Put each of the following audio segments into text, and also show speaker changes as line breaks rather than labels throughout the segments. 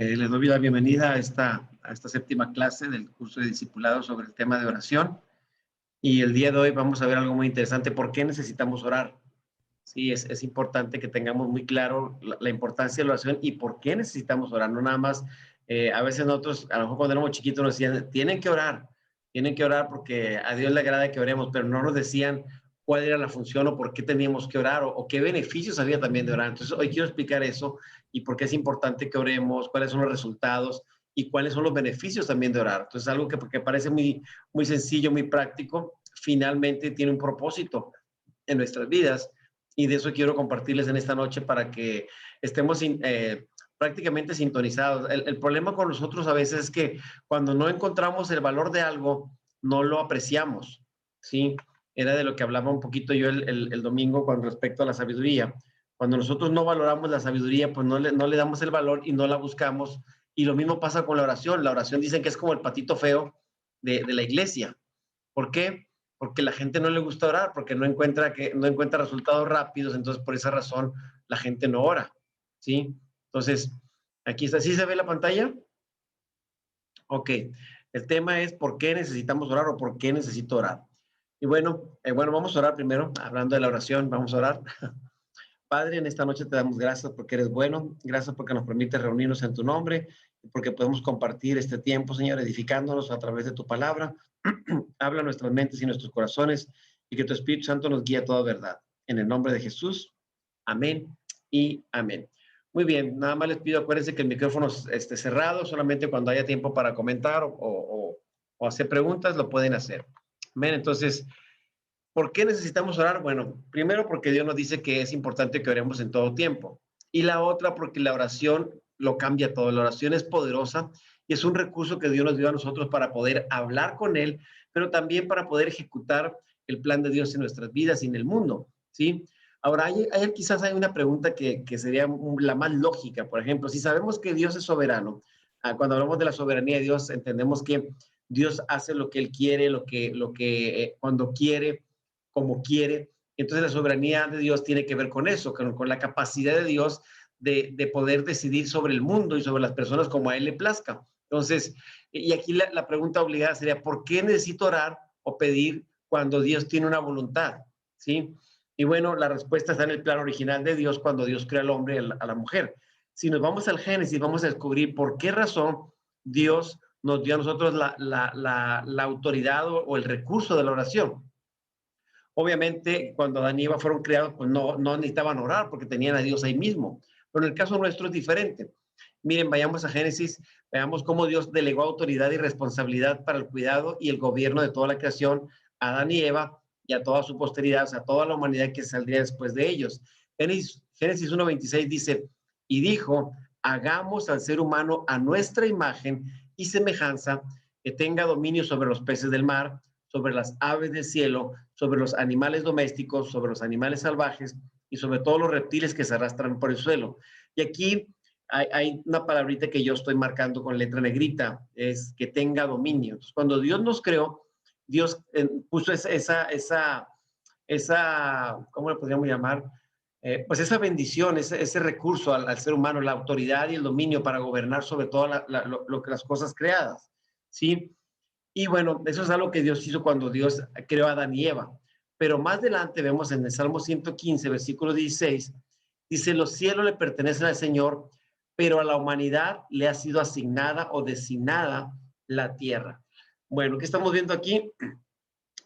Les doy la bienvenida a esta séptima clase del curso de discipulado sobre el tema de oración. Y el día de hoy vamos a ver algo muy interesante. ¿Por qué necesitamos orar? Sí, es importante que tengamos muy claro la importancia de la oración y por qué necesitamos orar. No nada más, a veces nosotros, a lo mejor cuando éramos chiquitos nos decían, tienen que orar porque a Dios le agrada que oremos, pero no nos decían cuál era la función o por qué teníamos que orar o qué beneficios había también de orar. Entonces, hoy quiero explicar eso y por qué es importante que oremos, cuáles son los resultados y cuáles son los beneficios también de orar. Entonces, algo que parece muy sencillo, muy práctico, finalmente tiene un propósito en nuestras vidas y de eso quiero compartirles en esta noche para que estemos prácticamente sintonizados. El problema con nosotros a veces es que cuando no encontramos el valor de algo, no lo apreciamos, ¿sí? Era de lo que hablaba un poquito yo el domingo con respecto a la sabiduría. Cuando nosotros no valoramos la sabiduría, pues no le damos el valor y no la buscamos. Y lo mismo pasa con la oración. La oración dicen que es como el patito feo de la iglesia. ¿Por qué? Porque la gente no le gusta orar, porque no encuentra resultados rápidos, entonces por esa razón la gente no ora, ¿sí? Entonces, aquí está, ¿sí se ve la pantalla? Ok, el tema es por qué necesitamos orar o por qué necesito orar. Y bueno, vamos a orar primero, hablando de la oración, vamos a orar. Padre, en esta noche te damos gracias porque eres bueno, gracias porque nos permite reunirnos en tu nombre, porque podemos compartir este tiempo, Señor, edificándonos a través de tu palabra. Habla nuestras mentes y nuestros corazones y que tu Espíritu Santo nos guíe a toda verdad. En el nombre de Jesús, amén y amén. Muy bien, nada más les pido, acuérdense que el micrófono esté cerrado, solamente cuando haya tiempo para comentar o hacer preguntas lo pueden hacer. Amén, entonces, ¿por qué necesitamos orar? Bueno, primero porque Dios nos dice que es importante que oremos en todo tiempo. Y la otra porque la oración lo cambia todo. La oración es poderosa y es un recurso que Dios nos dio a nosotros para poder hablar con Él, pero también para poder ejecutar el plan de Dios en nuestras vidas y en el mundo, ¿sí? Ahora, quizás hay una pregunta que sería la más lógica. Por ejemplo, si sabemos que Dios es soberano, cuando hablamos de la soberanía de Dios, entendemos que Dios hace lo que Él quiere, cuando quiere, como quiere. Entonces la soberanía de Dios tiene que ver con eso, con la capacidad de Dios de poder decidir sobre el mundo y sobre las personas como a Él le plazca. Entonces, y aquí la pregunta obligada sería, ¿por qué necesito orar o pedir cuando Dios tiene una voluntad? ¿Sí? Y bueno, la respuesta está en el plan original de Dios cuando Dios crea al hombre y a la mujer. Si nos vamos al Génesis, vamos a descubrir por qué razón Dios nos dio a nosotros la autoridad o el recurso de la oración. Obviamente, cuando Adán y Eva fueron creados, pues no necesitaban orar porque tenían a Dios ahí mismo. Pero en el caso nuestro es diferente. Miren, vayamos a Génesis, veamos cómo Dios delegó autoridad y responsabilidad para el cuidado y el gobierno de toda la creación a Adán y Eva y a toda su posteridad, o sea, a toda la humanidad que saldría después de ellos. Génesis 1:26 dice, y dijo, hagamos al ser humano a nuestra imagen y semejanza, que tenga dominio sobre los peces del mar, sobre las aves del cielo, sobre los animales domésticos, sobre los animales salvajes y sobre todos los reptiles que se arrastran por el suelo. Y aquí hay una palabrita que yo estoy marcando con letra negrita, es que tenga dominio. Entonces, cuando Dios nos creó, Dios puso ¿cómo le podríamos llamar? Pues esa bendición, ese recurso al ser humano, la autoridad y el dominio para gobernar sobre todas las cosas creadas, ¿sí? Y bueno, eso es algo que Dios hizo cuando Dios creó a Adán y Eva. Pero más adelante vemos en el Salmo 115, versículo 16, dice, los cielos le pertenecen al Señor, pero a la humanidad le ha sido asignada o designada la tierra. Bueno, ¿qué estamos viendo aquí?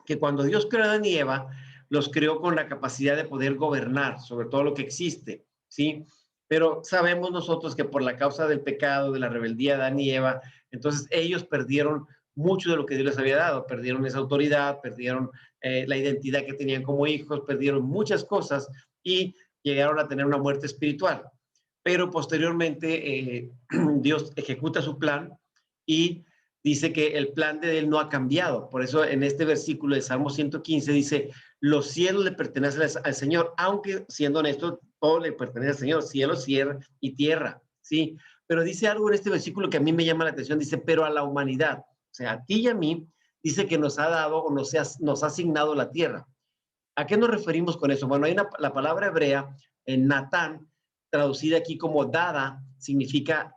Que cuando Dios creó a Adán y Eva, los creó con la capacidad de poder gobernar sobre todo lo que existe, ¿sí? Pero sabemos nosotros que por la causa del pecado, de la rebeldía de Adán y Eva, entonces ellos perdieron mucho de lo que Dios les había dado, perdieron esa autoridad, perdieron la identidad que tenían como hijos, perdieron muchas cosas y llegaron a tener una muerte espiritual. Pero posteriormente Dios ejecuta su plan y dice que el plan de él no ha cambiado. Por eso en este versículo de Salmo 115 dice, los cielos le pertenecen al Señor, aunque siendo honesto, todo le pertenece al Señor, cielo, y tierra, ¿sí? Pero dice algo en este versículo que a mí me llama la atención, dice, pero a la humanidad, o sea, a ti y a mí, dice que nos ha dado o nos ha asignado la tierra. ¿A qué nos referimos con eso? Bueno, la palabra hebrea en Natán, traducida aquí como dada, significa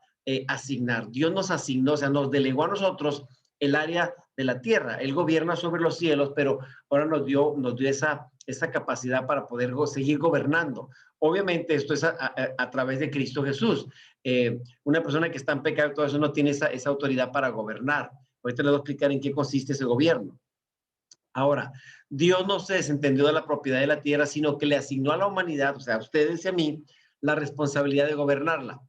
asignar. Dios nos asignó, o sea, nos delegó a nosotros el área de la tierra. Él gobierna sobre los cielos, pero ahora nos dio esa capacidad para poder seguir gobernando. Obviamente esto es a través de Cristo Jesús. Una persona que está en pecado, todo eso no tiene esa autoridad para gobernar. Ahorita les voy a explicar en qué consiste ese gobierno. Ahora, Dios no se desentendió de la propiedad de la tierra, sino que le asignó a la humanidad, o sea, a ustedes y a mí, la responsabilidad de gobernarla.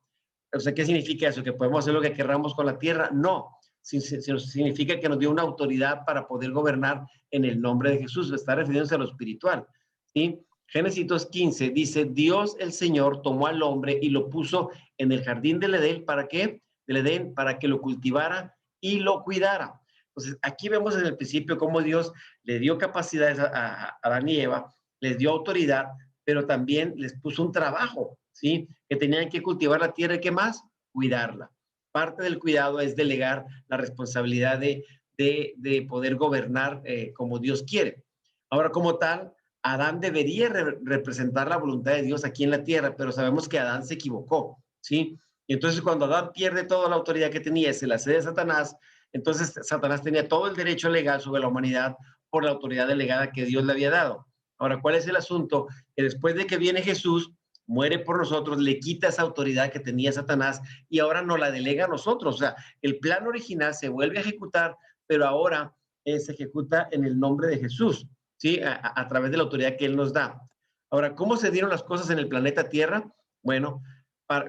O sea, ¿qué significa eso? ¿Que podemos hacer lo que querramos con la tierra? No. Significa que nos dio una autoridad para poder gobernar en el nombre de Jesús. Está refiriéndose a lo espiritual. ¿Sí? Génesis 2:15 dice, Dios el Señor tomó al hombre y lo puso en el jardín del Edén. ¿Para qué? Del Edén, para que lo cultivara y lo cuidara. Entonces, aquí vemos en el principio cómo Dios le dio capacidades a Adán y Eva, les dio autoridad, pero también les puso un trabajo, ¿sí? Que tenían que cultivar la tierra y ¿qué más? Cuidarla. Parte del cuidado es delegar la responsabilidad de poder gobernar como Dios quiere. Ahora, como tal, Adán debería representar la voluntad de Dios aquí en la tierra, pero sabemos que Adán se equivocó, ¿sí? Y entonces cuando Adán pierde toda la autoridad que tenía, se la cede a Satanás, entonces Satanás tenía todo el derecho legal sobre la humanidad por la autoridad delegada que Dios le había dado. Ahora, ¿cuál es el asunto? Que después de que viene Jesús, muere por nosotros, le quita esa autoridad que tenía Satanás y ahora nos la delega a nosotros. O sea, el plan original se vuelve a ejecutar, pero ahora se ejecuta en el nombre de Jesús, ¿sí? A través de la autoridad que Él nos da. Ahora, ¿cómo se dieron las cosas en el planeta Tierra? Bueno,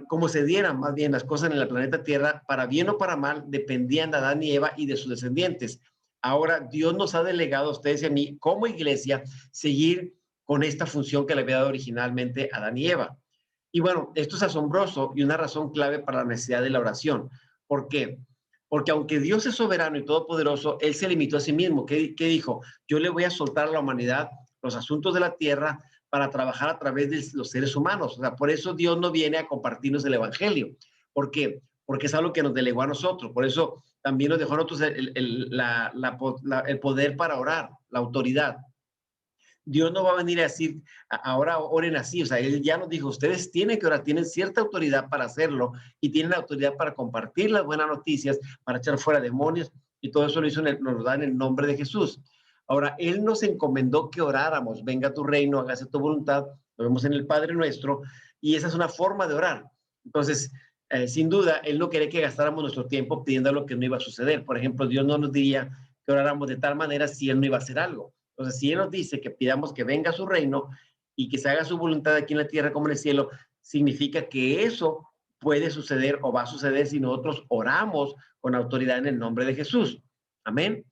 como se dieran más bien las cosas en el planeta Tierra, para bien o para mal, dependían de Adán y Eva y de sus descendientes. Ahora Dios nos ha delegado a ustedes y a mí, como iglesia, seguir con esta función que le había dado originalmente a Adán y Eva. Y bueno, esto es asombroso y una razón clave para la necesidad de la oración. ¿Por qué? Porque aunque Dios es soberano y todopoderoso, Él se limitó a sí mismo. ¿Qué dijo? Yo le voy a soltar a la humanidad los asuntos de la tierra para trabajar a través de los seres humanos. O sea, por eso Dios no viene a compartirnos el evangelio. ¿Por qué? Porque es algo que nos delegó a nosotros. Por eso también nos dejó a nosotros el poder para orar, la autoridad. Dios no va a venir a decir, ahora oren así. O sea, Él ya nos dijo, ustedes tienen que orar, tienen cierta autoridad para hacerlo y tienen autoridad para compartir las buenas noticias, para echar fuera demonios y todo eso nos lo da en el nombre de Jesús. Ahora, Él nos encomendó que oráramos, venga tu reino, hágase tu voluntad, lo vemos en el Padre Nuestro, y esa es una forma de orar. Entonces, sin duda, Él no quería que gastáramos nuestro tiempo pidiendo lo que no iba a suceder. Por ejemplo, Dios no nos diría que oráramos de tal manera si Él no iba a hacer algo. Entonces, si Él nos dice que pidamos que venga su reino y que se haga su voluntad aquí en la tierra como en el cielo, significa que eso puede suceder o va a suceder si nosotros oramos con autoridad en el nombre de Jesús. Amén.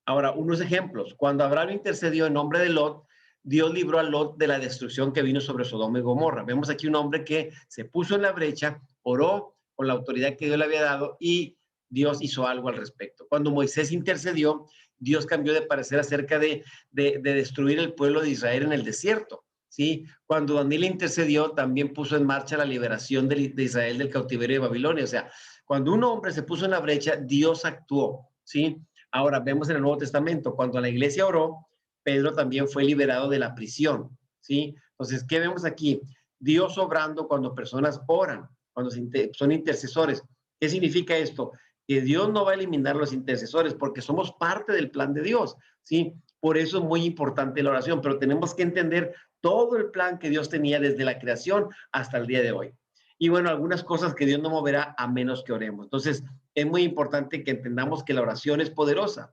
Ahora, unos ejemplos. Cuando Abraham intercedió en nombre de Lot, Dios libró a Lot de la destrucción que vino sobre Sodoma y Gomorra. Vemos aquí un hombre que se puso en la brecha, oró con la autoridad que Dios le había dado y Dios hizo algo al respecto. Cuando Moisés intercedió, Dios cambió de parecer acerca de destruir el pueblo de Israel en el desierto. ¿Sí? Cuando Daniel intercedió, también puso en marcha la liberación de Israel del cautiverio de Babilonia. O sea, cuando un hombre se puso en la brecha, Dios actuó. ¿Sí? Ahora vemos en el Nuevo Testamento, cuando la iglesia oró, Pedro también fue liberado de la prisión, ¿sí? Entonces, ¿qué vemos aquí? Dios obrando cuando personas oran, cuando son intercesores. ¿Qué significa esto? Que Dios no va a eliminar los intercesores porque somos parte del plan de Dios, ¿sí? Por eso es muy importante la oración, pero tenemos que entender todo el plan que Dios tenía desde la creación hasta el día de hoy. Y bueno, algunas cosas que Dios no moverá a menos que oremos. Entonces, es muy importante que entendamos que la oración es poderosa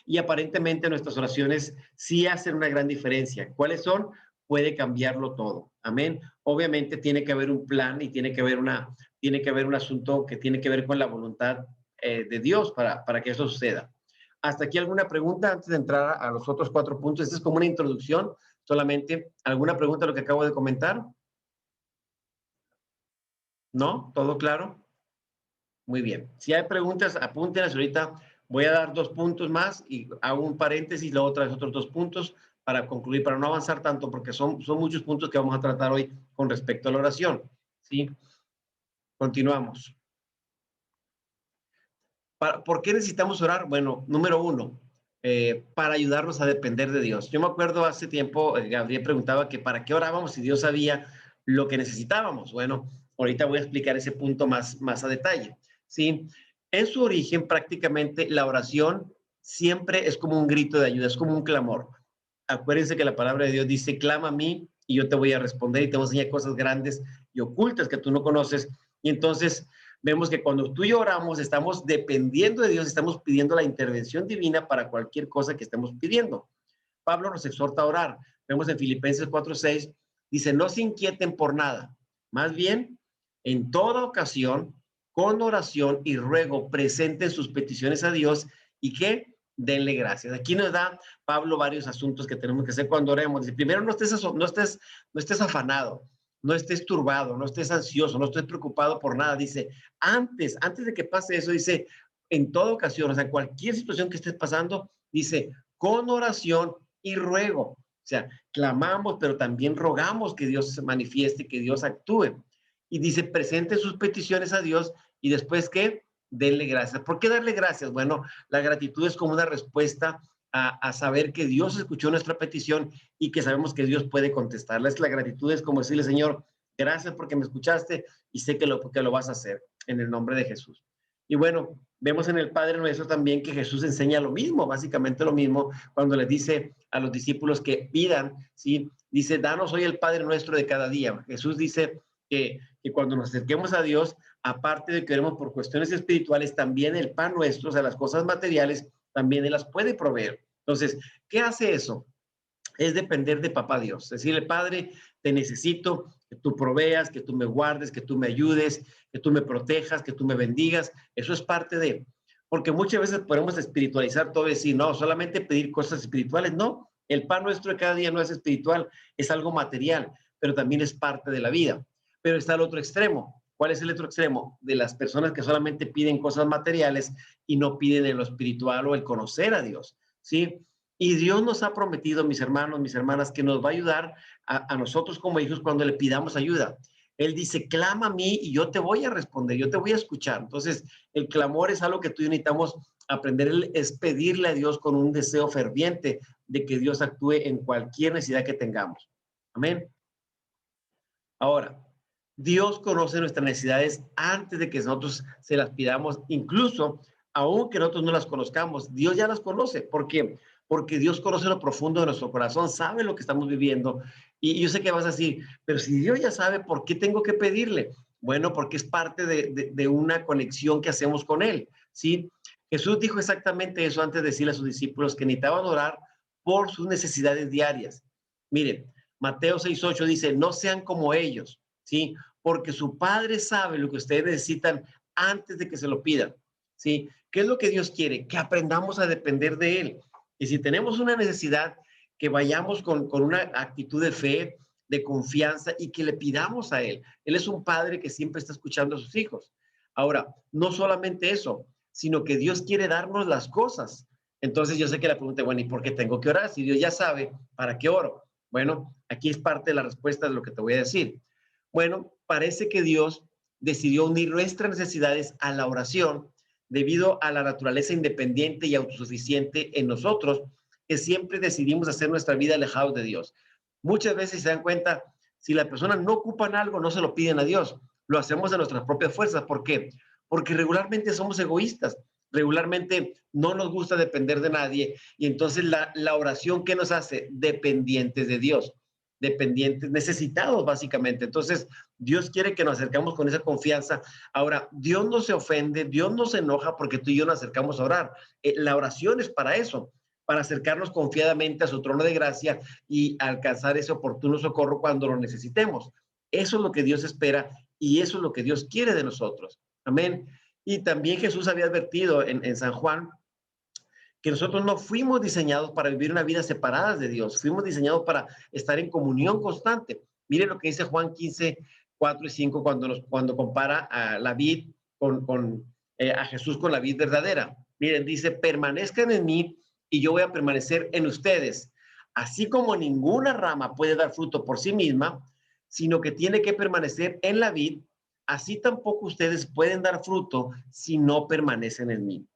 y aparentemente nuestras oraciones sí hacen una gran diferencia. ¿Cuáles son? Puede cambiarlo todo. Amén. Obviamente tiene que haber un plan y tiene que haber un asunto que tiene que ver con la voluntad de Dios para que eso suceda. Hasta aquí alguna pregunta antes de entrar a los otros 4 puntos. Esta es como una introducción solamente. ¿Alguna pregunta a lo que acabo de comentar? ¿No? ¿Todo claro? Muy bien. Si hay preguntas, apúntenlas ahorita. Voy a dar 2 puntos más y hago un paréntesis, luego traes otros 2 puntos para concluir, para no avanzar tanto, porque son muchos puntos que vamos a tratar hoy con respecto a la oración. ¿Sí? Continuamos. ¿Por qué necesitamos orar? Bueno, número 1, para ayudarnos a depender de Dios. Yo me acuerdo hace tiempo, Gabriel preguntaba que para qué orábamos si Dios sabía lo que necesitábamos. Bueno, Ahorita voy a explicar ese punto más a detalle, ¿sí? En su origen, prácticamente la oración siempre es como un grito de ayuda, es como un clamor. Acuérdense que la palabra de Dios dice, clama a mí y yo te voy a responder y te voy a enseñar cosas grandes y ocultas que tú no conoces. Y entonces vemos que cuando tú y yo oramos, estamos dependiendo de Dios, estamos pidiendo la intervención divina para cualquier cosa que estemos pidiendo. Pablo nos exhorta a orar. Vemos en Filipenses 4:6, dice, no se inquieten por nada, más bien, en toda ocasión, con oración y ruego, presenten sus peticiones a Dios y que denle gracias. Aquí nos da Pablo varios asuntos que tenemos que hacer cuando oremos. Dice, primero, no estés afanado, no estés turbado, no estés ansioso, no estés preocupado por nada. Dice, antes de que pase eso, dice, en toda ocasión, o sea, cualquier situación que estés pasando, dice, con oración y ruego. O sea, clamamos, pero también rogamos que Dios se manifieste, que Dios actúe. Y dice, presente sus peticiones a Dios y después que denle gracias. ¿Por qué darle gracias? Bueno, la gratitud es como una respuesta a saber que Dios escuchó nuestra petición y que sabemos que Dios puede contestarla. La gratitud es como decirle, Señor, gracias porque me escuchaste y sé que lo vas a hacer en el nombre de Jesús. Y bueno, vemos en el Padre Nuestro también que Jesús enseña lo mismo, básicamente lo mismo, cuando les dice a los discípulos que pidan, ¿sí? Dice, danos hoy el Padre Nuestro de cada día. Jesús dice que cuando nos acerquemos a Dios, aparte de que oremos por cuestiones espirituales, también el pan nuestro, o sea, las cosas materiales, también Él las puede proveer. Entonces, ¿qué hace eso? Es depender de papá Dios. Decirle, Padre, te necesito que tú proveas, que tú me guardes, que tú me ayudes, que tú me protejas, que tú me bendigas. Eso es parte de, porque muchas veces podemos espiritualizar todo y decir, no, solamente pedir cosas espirituales. No, el pan nuestro de cada día no es espiritual, es algo material, pero también es parte de la vida. Pero está el otro extremo. ¿Cuál es el otro extremo? De las personas que solamente piden cosas materiales y no piden en lo espiritual o el conocer a Dios, ¿sí? Y Dios nos ha prometido, mis hermanos, mis hermanas, que nos va a ayudar a nosotros como hijos cuando le pidamos ayuda. Él dice, clama a mí y yo te voy a responder, yo te voy a escuchar. Entonces, el clamor es algo que tú y yo necesitamos aprender, es pedirle a Dios con un deseo ferviente de que Dios actúe en cualquier necesidad que tengamos. Amén. Ahora, Dios conoce nuestras necesidades antes de que nosotros se las pidamos, incluso aunque nosotros no las conozcamos, Dios ya las conoce. ¿Por qué? Porque Dios conoce lo profundo de nuestro corazón, sabe lo que estamos viviendo. Y yo sé que vas a decir, pero si Dios ya sabe, ¿por qué tengo que pedirle? Bueno, porque es parte de una conexión que hacemos con Él, ¿sí? Jesús dijo exactamente eso antes de decirle a sus discípulos que necesitaban orar por sus necesidades diarias. Miren, Mateo 6:8 dice, no sean como ellos, ¿sí? Porque su Padre sabe lo que ustedes necesitan antes de que se lo pidan, ¿sí? ¿Qué es lo que Dios quiere? Que aprendamos a depender de Él. Y si tenemos una necesidad, que vayamos con una actitud de fe, de confianza y que le pidamos a Él. Él es un Padre que siempre está escuchando a sus hijos. Ahora, no solamente eso, sino que Dios quiere darnos las cosas. Entonces yo sé que la pregunta, bueno, ¿y por qué tengo que orar? Si Dios ya sabe, ¿para qué oro? Bueno, aquí es parte de la respuesta de lo que te voy a decir. Bueno, parece que Dios decidió unir nuestras necesidades a la oración debido a la naturaleza independiente y autosuficiente en nosotros, que siempre decidimos hacer nuestra vida alejados de Dios. Muchas veces se dan cuenta, si las personas no ocupan algo, no se lo piden a Dios, lo hacemos de nuestras propias fuerzas. ¿Por qué? Porque regularmente somos egoístas, regularmente no nos gusta depender de nadie y entonces la oración, ¿qué nos hace? Dependientes de Dios, dependientes, necesitados básicamente. Entonces, Dios quiere que nos acercamos con esa confianza. Ahora, Dios no se ofende, Dios no se enoja porque tú y yo nos acercamos a orar. La oración es para eso, para acercarnos confiadamente a su trono de gracia y alcanzar ese oportuno socorro cuando lo necesitemos. Eso es lo que Dios espera y eso es lo que Dios quiere de nosotros. Amén. Y también Jesús había advertido en San Juan que nosotros no fuimos diseñados para vivir una vida separada de Dios, fuimos diseñados para estar en comunión constante. Mire lo que dice Juan 15, 4 y 5 cuando compara a la vid a Jesús con la vid verdadera. Miren, dice, permanezcan en mí y yo voy a permanecer en ustedes. Así como ninguna rama puede dar fruto por sí misma, sino que tiene que permanecer en la vid, así tampoco ustedes pueden dar fruto si no permanecen en mí.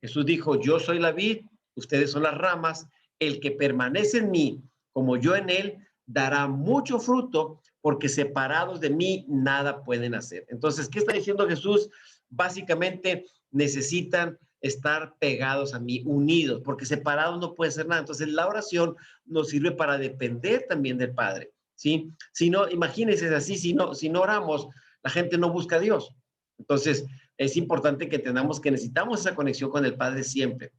Jesús dijo, yo soy la vid, ustedes son las ramas, el que permanece en mí, como yo en él, dará mucho fruto, porque separados de mí nada pueden hacer. Entonces, ¿qué está diciendo Jesús? Básicamente necesitan estar pegados a mí, unidos, porque separados no puede ser nada. Entonces, la oración nos sirve para depender también del Padre, ¿sí? Si no, imagínense así, si no oramos, la gente no busca a Dios. Entonces, es importante que entendamos que necesitamos esa conexión con el Padre siempre.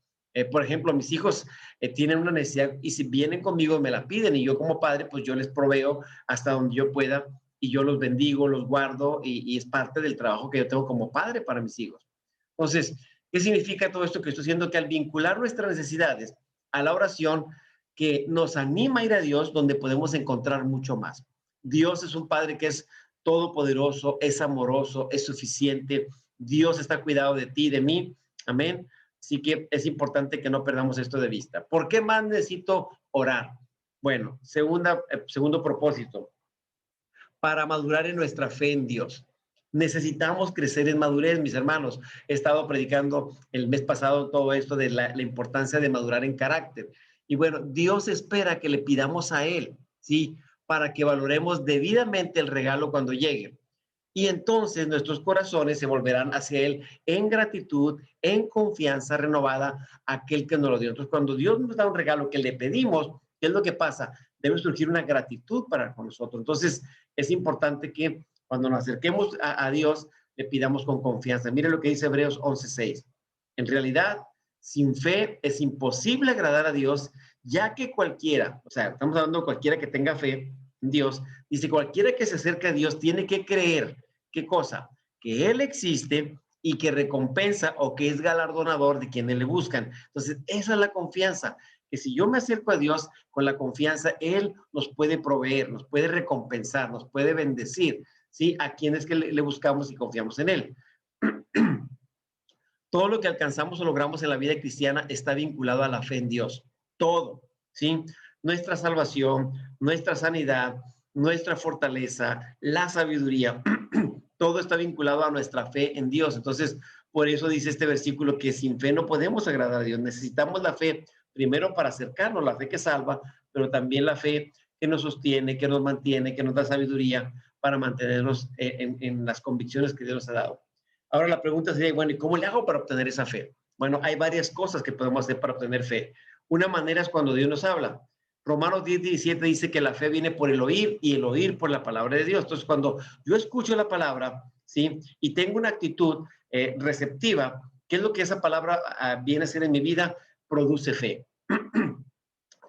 Por ejemplo, mis hijos tienen una necesidad y si vienen conmigo me la piden y yo como padre, pues yo les proveo hasta donde yo pueda y yo los bendigo, los guardo y es parte del trabajo que yo tengo como padre para mis hijos. Entonces, ¿qué significa todo esto que estoy diciendo? Que al vincular nuestras necesidades a la oración, que nos anima a ir a Dios, donde podemos encontrar mucho más. Dios es un Padre que es todopoderoso, es amoroso, es suficiente. Dios está cuidado de ti, de mí. Amén. Así que es importante que no perdamos esto de vista. ¿Por qué más necesito orar? Bueno, segundo propósito, para madurar en nuestra fe en Dios. Necesitamos crecer en madurez, mis hermanos. He estado predicando el mes pasado todo esto de la importancia de madurar en carácter. Y bueno, Dios espera que le pidamos a Él, ¿sí? Para que valoremos debidamente el regalo cuando llegue. Y entonces nuestros corazones se volverán hacia Él en gratitud, en confianza renovada a aquel que nos lo dio. Entonces, cuando Dios nos da un regalo que le pedimos, ¿qué es lo que pasa? Debe surgir una gratitud para con nosotros. Entonces, es importante que cuando nos acerquemos a Dios, le pidamos con confianza. Mire lo que dice Hebreos 11:6. En realidad, sin fe es imposible agradar a Dios, ya que cualquiera, o sea, estamos hablando de cualquiera que tenga fe en Dios, dice, cualquiera que se acerque a Dios tiene que creer. ¿Qué cosa? Que Él existe y que recompensa o que es galardonador de quienes le buscan. Entonces, esa es la confianza, que si yo me acerco a Dios con la confianza, Él nos puede proveer, nos puede recompensar, nos puede bendecir, ¿sí? A quienes que le buscamos y confiamos en Él. Todo lo que alcanzamos o logramos en la vida cristiana está vinculado a la fe en Dios. Todo, ¿sí? Nuestra salvación, nuestra sanidad, nuestra fortaleza, la sabiduría, todo está vinculado a nuestra fe en Dios. Entonces, por eso dice este versículo que sin fe no podemos agradar a Dios. Necesitamos la fe primero para acercarnos, la fe que salva, pero también la fe que nos sostiene, que nos mantiene, que nos da sabiduría para mantenernos en las convicciones que Dios nos ha dado. Ahora la pregunta sería, bueno, ¿y cómo le hago para obtener esa fe? Bueno, hay varias cosas que podemos hacer para obtener fe. Una manera es cuando Dios nos habla. Romanos 10:17 dice que la fe viene por el oír y el oír por la palabra de Dios. Entonces, cuando yo escucho la palabra, ¿sí? Y tengo una actitud receptiva, ¿qué es lo que esa palabra viene a hacer en mi vida? Produce fe.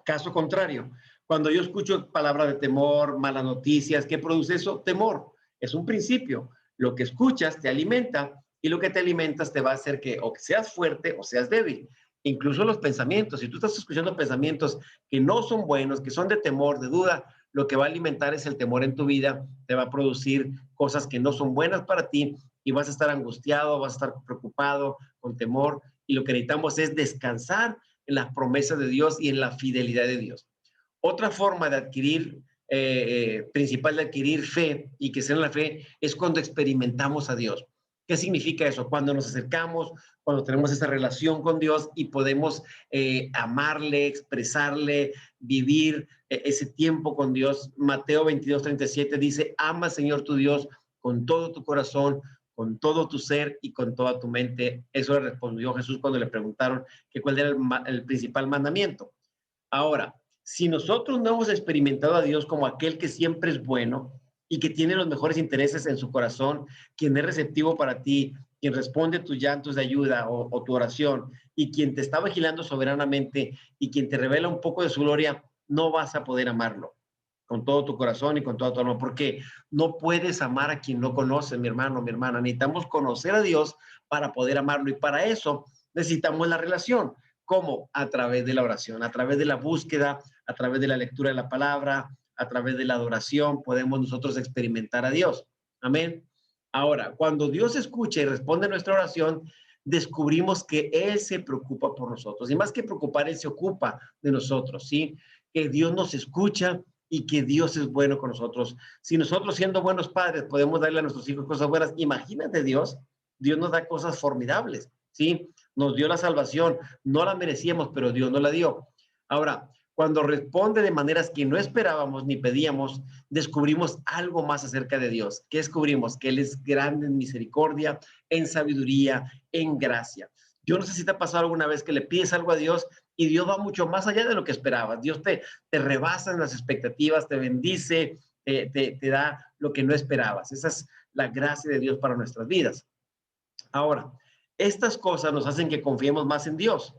Caso contrario, cuando yo escucho palabras de temor, malas noticias, ¿qué produce eso? Temor. Es un principio. Lo que escuchas te alimenta y lo que te alimentas te va a hacer que o que seas fuerte o seas débil. Incluso los pensamientos, si tú estás escuchando pensamientos que no son buenos, que son de temor, de duda, lo que va a alimentar es el temor en tu vida, te va a producir cosas que no son buenas para ti y vas a estar angustiado, vas a estar preocupado, con temor, y lo que necesitamos es descansar en las promesas de Dios y en la fidelidad de Dios. Otra forma de adquirir, principal de adquirir fe y que sea la fe, es cuando experimentamos a Dios. ¿Qué significa eso? Cuando nos acercamos, cuando tenemos esa relación con Dios y podemos amarle, expresarle, vivir ese tiempo con Dios. Mateo 22:37 dice, ama, Señor, tu Dios con todo tu corazón, con todo tu ser y con toda tu mente. Eso le respondió Jesús cuando le preguntaron que cuál era el principal mandamiento. Ahora, si nosotros no hemos experimentado a Dios como aquel que siempre es bueno y que tiene los mejores intereses en su corazón, quien es receptivo para ti, quien responde a tus llantos de ayuda o tu oración y quien te está vigilando soberanamente y quien te revela un poco de su gloria, no vas a poder amarlo con todo tu corazón y con toda tu alma, porque no puedes amar a quien no conoces, mi hermano, mi hermana. Necesitamos conocer a Dios para poder amarlo y para eso necesitamos la relación. ¿Cómo? A través de la oración, a través de la búsqueda, a través de la lectura de la palabra, a través de la adoración, podemos nosotros experimentar a Dios. Amén. Ahora, cuando Dios escucha y responde a nuestra oración, descubrimos que Él se preocupa por nosotros. Y más que preocupar, Él se ocupa de nosotros, ¿sí? Que Dios nos escucha y que Dios es bueno con nosotros. Si nosotros siendo buenos padres podemos darle a nuestros hijos cosas buenas, imagínate Dios, Dios nos da cosas formidables, ¿sí? Nos dio la salvación, no la merecíamos, pero Dios nos la dio. Ahora, Cuando responde de maneras que no esperábamos ni pedíamos, descubrimos algo más acerca de Dios. ¿Qué descubrimos? Que Él es grande en misericordia, en sabiduría, en gracia. Yo no sé si te ha pasado alguna vez que le pides algo a Dios y Dios va mucho más allá de lo que esperabas. Dios te rebasa en las expectativas, te bendice, te da lo que no esperabas. Esa es la gracia de Dios para nuestras vidas. Ahora, estas cosas nos hacen que confiemos más en Dios,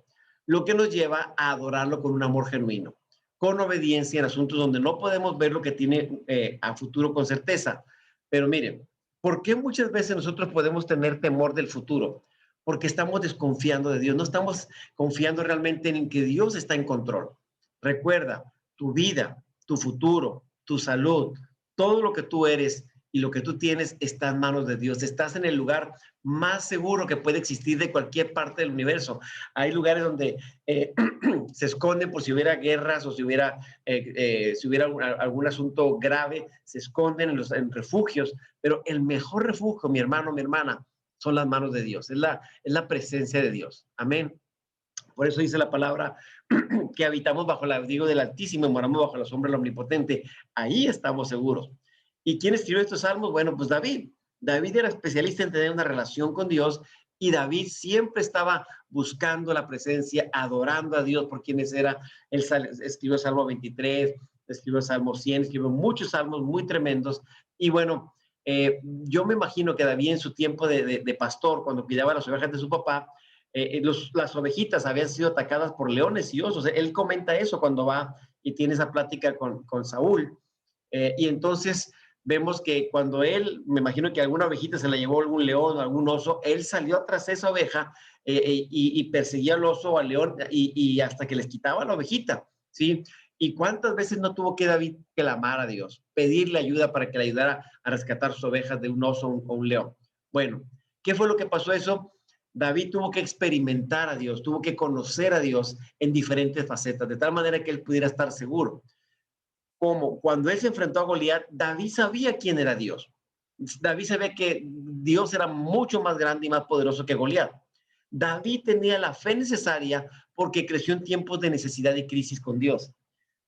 lo que nos lleva a adorarlo con un amor genuino, con obediencia en asuntos donde no podemos ver lo que tiene a futuro con certeza. Pero miren, ¿por qué muchas veces nosotros podemos tener temor del futuro? Porque estamos desconfiando de Dios, no estamos confiando realmente en que Dios está en control. Recuerda, tu vida, tu futuro, tu salud, todo lo que tú eres y lo que tú tienes está en manos de Dios. Estás en el lugar más seguro que puede existir de cualquier parte del universo. Hay lugares donde se esconden por si hubiera guerras o si hubiera algún asunto grave, se esconden en refugios, pero el mejor refugio, mi hermano, mi hermana, son las manos de Dios, es la presencia de Dios. Amén. Por eso dice la palabra que habitamos bajo el abrigo del Altísimo y moramos bajo la sombra del Omnipotente. Ahí estamos seguros. ¿Y quién escribió estos salmos? Bueno, pues David. David era especialista en tener una relación con Dios y David siempre estaba buscando la presencia, adorando a Dios por quienes era. Él escribió el Salmo 23, escribió el Salmo 100, escribió muchos salmos muy tremendos. Y bueno, yo me imagino que David en su tiempo de pastor, cuando cuidaba las ovejas de su papá, las ovejitas habían sido atacadas por leones y osos. Él comenta eso cuando va y tiene esa plática con Saúl. Y entonces vemos que cuando él, me imagino que alguna ovejita se la llevó algún león o algún oso, él salió tras esa oveja y perseguía al oso o al león y hasta que les quitaba la ovejita, ¿sí? ¿Y cuántas veces no tuvo que David clamar a Dios, pedirle ayuda para que le ayudara a rescatar sus ovejas de un oso o un león? Bueno, ¿qué fue lo que pasó eso? David tuvo que experimentar a Dios, tuvo que conocer a Dios en diferentes facetas, de tal manera que él pudiera estar seguro. Como cuando él se enfrentó a Goliat, David sabía quién era Dios. David sabía que Dios era mucho más grande y más poderoso que Goliat. David tenía la fe necesaria porque creció en tiempos de necesidad y crisis con Dios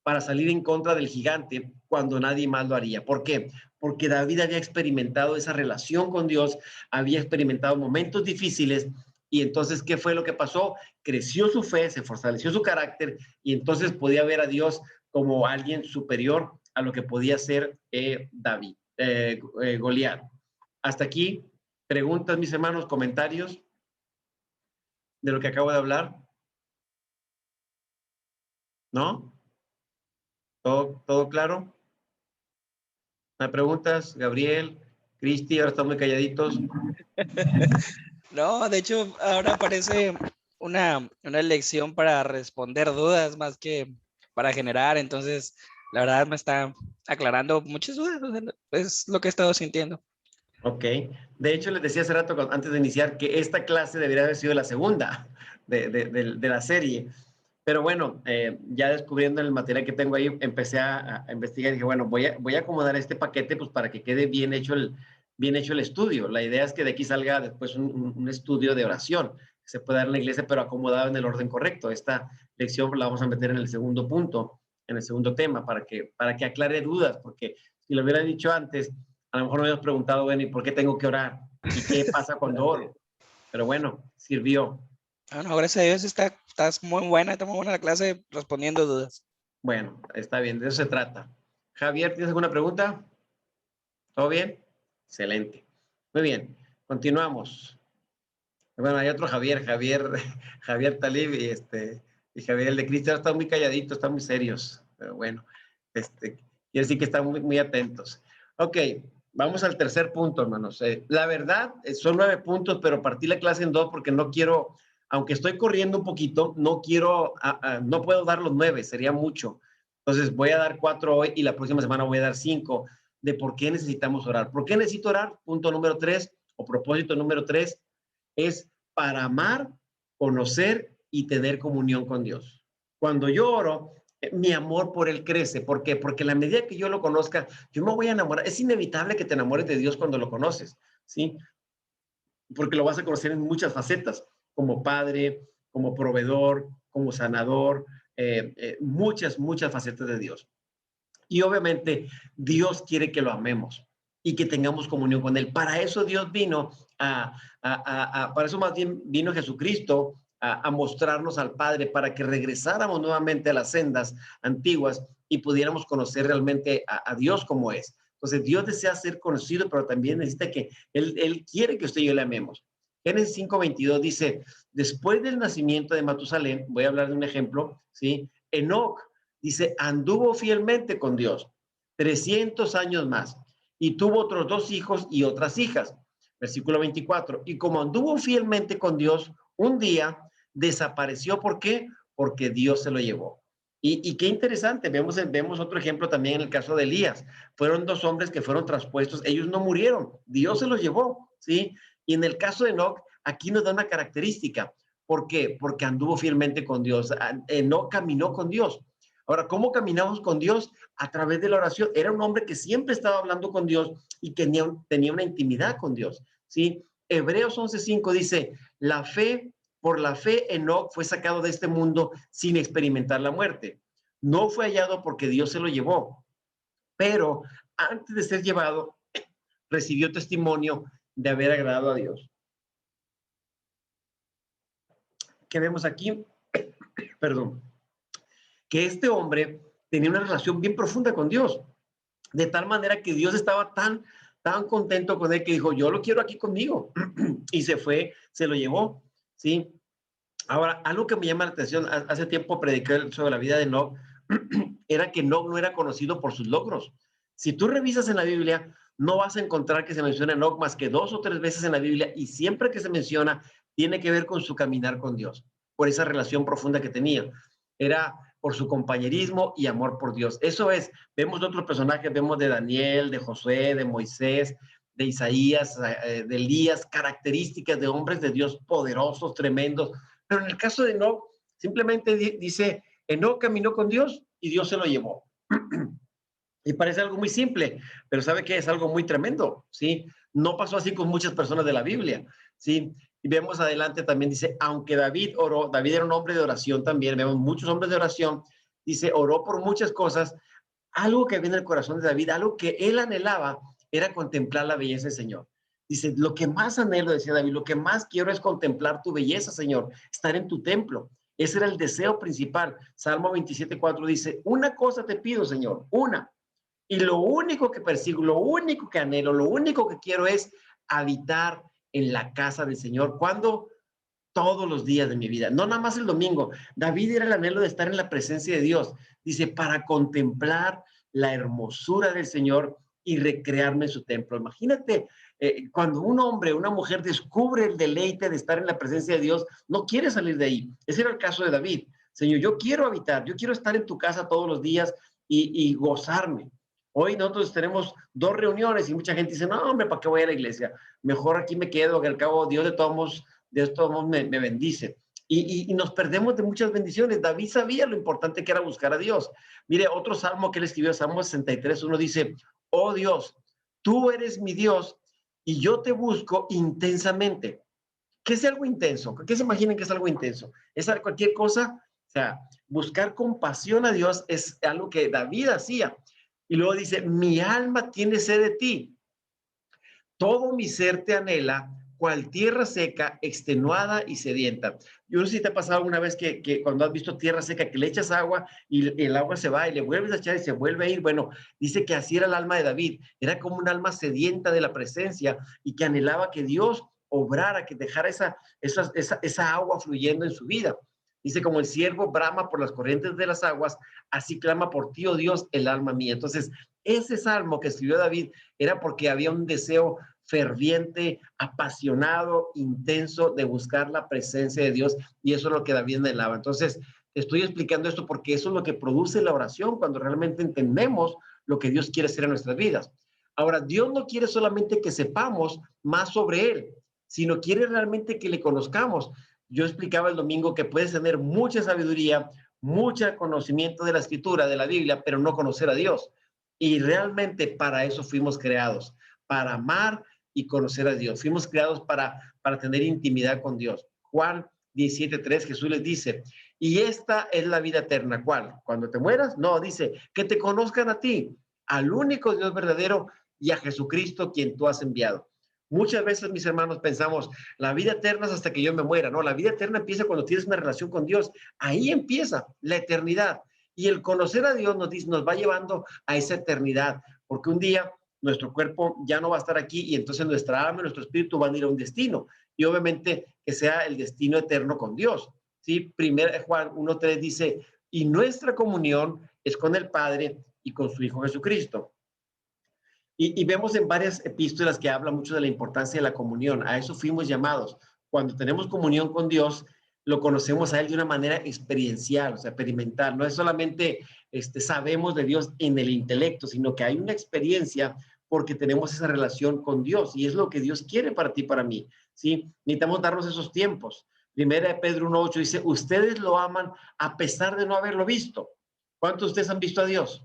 para salir en contra del gigante cuando nadie más lo haría. ¿Por qué? Porque David había experimentado esa relación con Dios, había experimentado momentos difíciles y entonces, ¿qué fue lo que pasó? Creció su fe, se fortaleció su carácter y entonces podía ver a Dios como alguien superior a lo que podía ser David, Goliat. Hasta aquí, preguntas, mis hermanos, comentarios de lo que acabo de hablar. ¿No? ¿Todo claro? ¿Me preguntas, Gabriel, Cristi? Ahora están muy calladitos.
No, de hecho, ahora parece una lección para responder dudas más que para generar. Entonces, la verdad me está aclarando muchas dudas. O sea, es lo que he estado sintiendo.
Ok. De hecho, les decía hace rato, antes de iniciar, que esta clase debería haber sido la segunda de la serie. Pero bueno, ya descubriendo el material que tengo ahí, empecé a investigar y dije, bueno, voy a acomodar este paquete pues, para que quede bien hecho el estudio. La idea es que de aquí salga después un estudio de oración que se pueda dar en la iglesia, pero acomodado en el orden correcto. Esta lección la vamos a meter en el segundo punto, en el segundo tema, para que aclare dudas, porque si lo hubiera dicho antes, a lo mejor me hubieras preguntado, bueno, ¿y por qué tengo que orar? ¿Y qué pasa cuando oro? Pero bueno, sirvió.
Ah, no, gracias a Dios estás muy buena la clase respondiendo dudas.
Bueno, está bien, de eso se trata. Javier, ¿tienes alguna pregunta? ¿Todo bien? Excelente. Muy bien, continuamos. Bueno, hay otro Javier Talib y Javier el de Cristian están muy calladitos, están muy serios, pero bueno, quiere decir que están muy atentos. Ok, vamos al tercer punto, hermanos. La verdad, son 9 puntos, pero partí la clase en 2 porque no quiero, aunque estoy corriendo un poquito, no puedo dar los 9, sería mucho. Entonces voy a dar 4 hoy y la próxima semana voy a dar 5 de por qué necesitamos orar. ¿Por qué necesito orar? Punto número 3 o propósito número 3 es para amar, conocer y tener comunión con Dios. Cuando yo oro, mi amor por Él crece. ¿Por qué? Porque a la medida que yo lo conozca, yo me voy a enamorar. Es inevitable que te enamores de Dios cuando lo conoces, ¿sí? Porque lo vas a conocer en muchas facetas, como padre, como proveedor, como sanador, muchas facetas de Dios. Y obviamente Dios quiere que lo amemos y que tengamos comunión con Él. Para eso Dios vino para eso más bien vino Jesucristo a mostrarnos al Padre, para que regresáramos nuevamente a las sendas antiguas y pudiéramos conocer realmente a Dios como es. Entonces Dios desea ser conocido, pero también necesita que Él quiere que usted y yo le amemos. Génesis 5:22 dice, después del nacimiento de Matusalén, voy a hablar de un ejemplo, ¿sí? Enoc, dice, anduvo fielmente con Dios 300 años más y tuvo otros 2 hijos y otras hijas. Versículo 24. Y como anduvo fielmente con Dios, un día desapareció. ¿Por qué? Porque Dios se lo llevó. Y qué interesante, vemos otro ejemplo también en el caso de Elías. Fueron 2 hombres que fueron traspuestos, ellos no murieron, Dios se los llevó, ¿sí? Y en el caso de Enoc, aquí nos da una característica. ¿Por qué? Porque anduvo fielmente con Dios. Enoc caminó con Dios. Ahora, ¿cómo caminamos con Dios? A través de la oración. Era un hombre que siempre estaba hablando con Dios y tenía una intimidad con Dios, ¿sí? Hebreos 11:5 dice, por la fe, Enoc fue sacado de este mundo sin experimentar la muerte. No fue hallado porque Dios se lo llevó, pero antes de ser llevado, recibió testimonio de haber agradado a Dios. ¿Qué vemos aquí? Perdón. Que este hombre tenía una relación bien profunda con Dios, de tal manera que Dios estaba tan contento con él que dijo, yo lo quiero aquí conmigo. Y se fue, se lo llevó, ¿sí? Ahora, algo que me llama la atención, hace tiempo prediqué sobre la vida de Enoc, era que Enoc no era conocido por sus logros. Si tú revisas en la Biblia, no vas a encontrar que se menciona Enoc más que 2 o 3 veces en la Biblia, y siempre que se menciona, tiene que ver con su caminar con Dios, por esa relación profunda que tenía. Era por su compañerismo y amor por Dios. Eso es, vemos otros personajes, vemos de Daniel, de Josué, de Moisés, de Isaías, de Elías, características de hombres de Dios poderosos, tremendos. Pero en el caso de Enoc, simplemente dice, Enoc caminó con Dios y Dios se lo llevó. Y parece algo muy simple, pero ¿sabe qué? Es algo muy tremendo, ¿sí? No pasó así con muchas personas de la Biblia, ¿sí? Y vemos adelante también, dice, aunque David oró, David era un hombre de oración también, vemos muchos hombres de oración, dice, oró por muchas cosas, algo que viene en el corazón de David, algo que él anhelaba, era contemplar la belleza del Señor. Dice, lo que más anhelo, decía David, lo que más quiero es contemplar tu belleza, Señor, estar en tu templo. Ese era el deseo principal. Salmo 27:4 dice, una cosa te pido, Señor, una. Y lo único que persigo, lo único que anhelo, lo único que quiero es habitar en la casa del Señor. ¿Cuándo? Todos los días de mi vida, no nada más el domingo. David era el anhelo de estar en la presencia de Dios. Dice, para contemplar la hermosura del Señor y recrearme en su templo. Imagínate, cuando un hombre, una mujer descubre el deleite de estar en la presencia de Dios, no quiere salir de ahí. Ese era el caso de David. Señor, yo quiero habitar, yo quiero estar en tu casa todos los días y gozarme. Hoy nosotros tenemos 2 reuniones y mucha gente dice, no, hombre, ¿para qué voy a la iglesia? Mejor aquí me quedo, que al cabo Dios de todos modos me bendice. Y nos perdemos de muchas bendiciones. David sabía lo importante que era buscar a Dios. Mire, otro salmo que él escribió, Salmo 63:1 dice, oh Dios, tú eres mi Dios y yo te busco intensamente. ¿Qué es algo intenso? ¿Qué se imaginan que es algo intenso? ¿Es cualquier cosa? O sea, buscar compasión a Dios es algo que David hacía. Y luego dice, mi alma tiene sed de ti. Todo mi ser te anhela, cual tierra seca, extenuada y sedienta. Yo no sé si te ha pasado alguna vez que cuando has visto tierra seca, que le echas agua y el agua se va y le vuelves a echar y se vuelve a ir. Bueno, dice que así era el alma de David. Era como un alma sedienta de la presencia y que anhelaba que Dios obrara, que dejara esa agua fluyendo en su vida. Dice, como el siervo brama por las corrientes de las aguas, así clama por ti, oh Dios, el alma mía. Entonces, ese salmo que escribió David era porque había un deseo ferviente, apasionado, intenso de buscar la presencia de Dios, y eso es lo que David anhelaba. Entonces, te estoy explicando esto porque eso es lo que produce la oración cuando realmente entendemos lo que Dios quiere hacer en nuestras vidas. Ahora, Dios no quiere solamente que sepamos más sobre Él, sino quiere realmente que le conozcamos. Yo explicaba el domingo que puedes tener mucha sabiduría, mucho conocimiento de la escritura, de la Biblia, pero no conocer a Dios. Y realmente para eso fuimos creados, para amar y conocer a Dios. Fuimos creados para tener intimidad con Dios. Juan 17:3, Jesús les dice, y esta es la vida eterna. ¿Cuál? Cuando te mueras. No, dice, que te conozcan a ti, al único Dios verdadero, y a Jesucristo quien tú has enviado. Muchas veces, mis hermanos, pensamos, la vida eterna es hasta que yo me muera. No, la vida eterna empieza cuando tienes una relación con Dios. Ahí empieza la eternidad. Y el conocer a Dios nos va llevando a esa eternidad, porque un día nuestro cuerpo ya no va a estar aquí y entonces nuestra alma y nuestro espíritu van a ir a un destino. Y obviamente que sea el destino eterno con Dios. ¿Sí? Primero Juan 1:3 dice, y nuestra comunión es con el Padre y con su Hijo Jesucristo. Y vemos en varias epístolas que habla mucho de la importancia de la comunión. A eso fuimos llamados. Cuando tenemos comunión con Dios, lo conocemos a Él de una manera experiencial, o sea, experimental. No es solamente sabemos de Dios en el intelecto, sino que hay una experiencia porque tenemos esa relación con Dios y es lo que Dios quiere para ti y para mí. ¿Sí? Necesitamos darnos esos tiempos. Primera de Pedro 1:8 dice, ustedes lo aman a pesar de no haberlo visto. ¿Cuántos de ustedes han visto a Dios?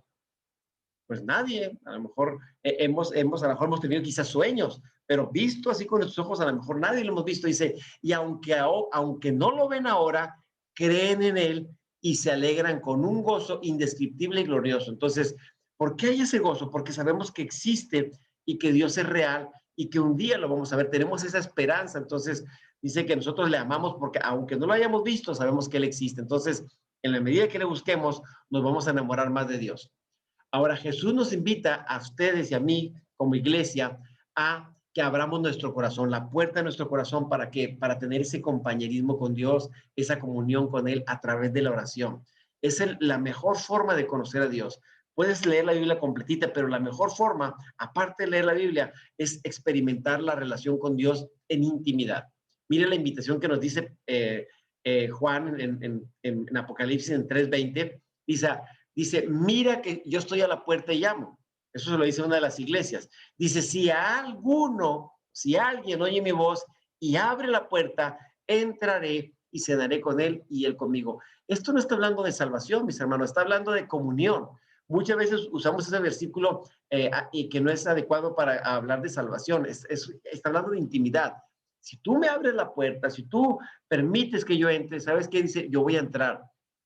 Pues nadie, a lo mejor a lo mejor hemos tenido quizás sueños, pero visto así con nuestros ojos, a lo mejor nadie lo hemos visto. Dice, y aunque no lo ven ahora, creen en Él y se alegran con un gozo indescriptible y glorioso. Entonces, ¿por qué hay ese gozo? Porque sabemos que existe y que Dios es real y que un día lo vamos a ver. Tenemos esa esperanza. Entonces, dice que nosotros le amamos porque aunque no lo hayamos visto, sabemos que Él existe. Entonces, en la medida que le busquemos, nos vamos a enamorar más de Dios. Ahora, Jesús nos invita a ustedes y a mí como iglesia a que abramos nuestro corazón, la puerta de nuestro corazón para tener ese compañerismo con Dios, esa comunión con Él a través de la oración. Es la mejor forma de conocer a Dios. Puedes leer la Biblia completita, pero la mejor forma, aparte de leer la Biblia, es experimentar la relación con Dios en intimidad. Mire la invitación que nos dice Juan en Apocalipsis en 3:20. Dice, mira que yo estoy a la puerta y llamo. Eso se lo dice una de las iglesias. Dice, si alguien oye mi voz y abre la puerta, entraré y cenaré con él y él conmigo. Esto no está hablando de salvación, mis hermanos, está hablando de comunión. Muchas veces usamos ese versículo y que no es adecuado para hablar de salvación. Está hablando de intimidad. Si tú me abres la puerta, si tú permites que yo entre, ¿sabes qué dice? Yo voy a entrar.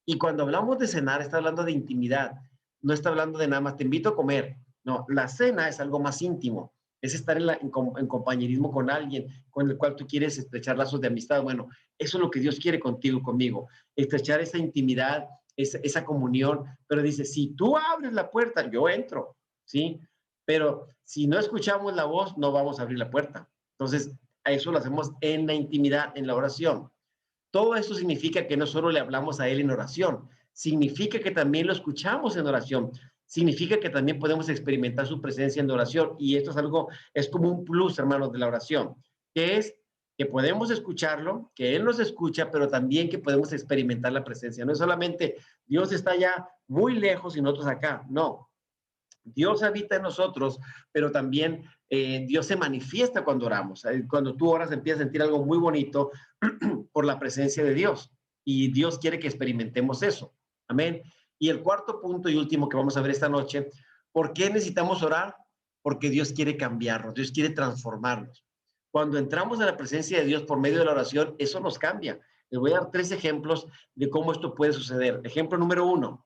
Y cuando hablamos de cenar, está hablando de intimidad. No está hablando de nada más, te invito a comer. No, la cena es algo más íntimo. Es estar en compañerismo con alguien con el cual tú quieres estrechar lazos de amistad. Bueno, eso es lo que Dios quiere contigo, conmigo. Estrechar esa intimidad, esa comunión. Pero dice, si tú abres la puerta, yo entro. ¿Sí? Pero si no escuchamos la voz, no vamos a abrir la puerta. Entonces, a eso lo hacemos en la intimidad, en la oración. Todo esto significa que no solo le hablamos a Él en oración, significa que también lo escuchamos en oración, significa que también podemos experimentar su presencia en oración. Y esto es como un plus, hermanos, de la oración, que es que podemos escucharlo, que Él nos escucha, pero también que podemos experimentar la presencia. No es solamente Dios está ya muy lejos y nosotros acá, no. Dios habita en nosotros, pero también Dios se manifiesta cuando oramos. Cuando tú oras empiezas a sentir algo muy bonito por la presencia de Dios. Y Dios quiere que experimentemos eso. Amén. Y el cuarto punto y último que vamos a ver esta noche, ¿por qué necesitamos orar? Porque Dios quiere cambiarnos, Dios quiere transformarnos. Cuando entramos en la presencia de Dios por medio de la oración, eso nos cambia. Les voy a dar 3 ejemplos de cómo esto puede suceder. Ejemplo número 1.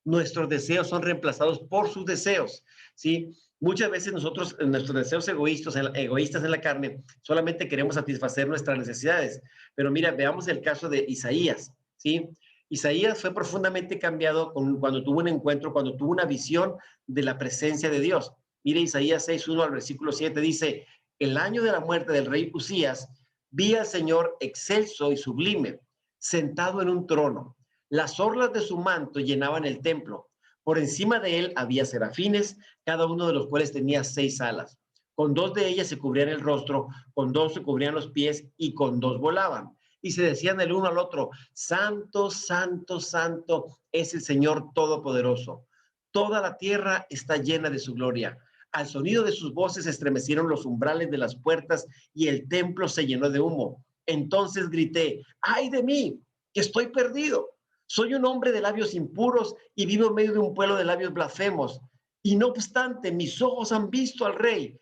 Nuestros deseos son reemplazados por sus deseos, ¿sí? Muchas veces nosotros, nuestros deseos egoístas en la carne, solamente queremos satisfacer nuestras necesidades. Pero mira, veamos el caso de Isaías, ¿sí? Isaías fue profundamente cambiado cuando tuvo un encuentro, cuando tuvo una visión de la presencia de Dios. Mire Isaías 6:1 al versículo 7, dice, el año de la muerte del rey Usías, vi al Señor excelso y sublime, sentado en un trono. Las orlas de su manto llenaban el templo. Por encima de él había serafines, cada uno de los cuales tenía 6 alas. Con 2 de ellas se cubrían el rostro, con 2 se cubrían los pies y con 2 volaban. Y se decían el uno al otro, Santo, Santo, Santo es el Señor Todopoderoso. Toda la tierra está llena de su gloria. Al sonido de sus voces se estremecieron los umbrales de las puertas y el templo se llenó de humo. Entonces grité, ¡ay de mí, que estoy perdido! Soy un hombre de labios impuros y vivo en medio de un pueblo de labios blasfemos. Y no obstante, mis ojos han visto al Rey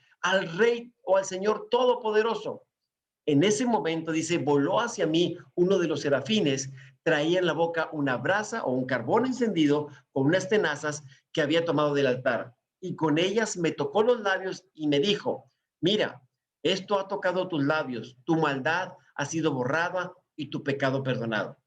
o al Señor Todopoderoso. En ese momento, dice, voló hacia mí uno de los serafines, traía en la boca una brasa o un carbón encendido con unas tenazas que había tomado del altar. Y con ellas me tocó los labios y me dijo, mira, esto ha tocado tus labios, tu maldad ha sido borrada y tu pecado perdonado.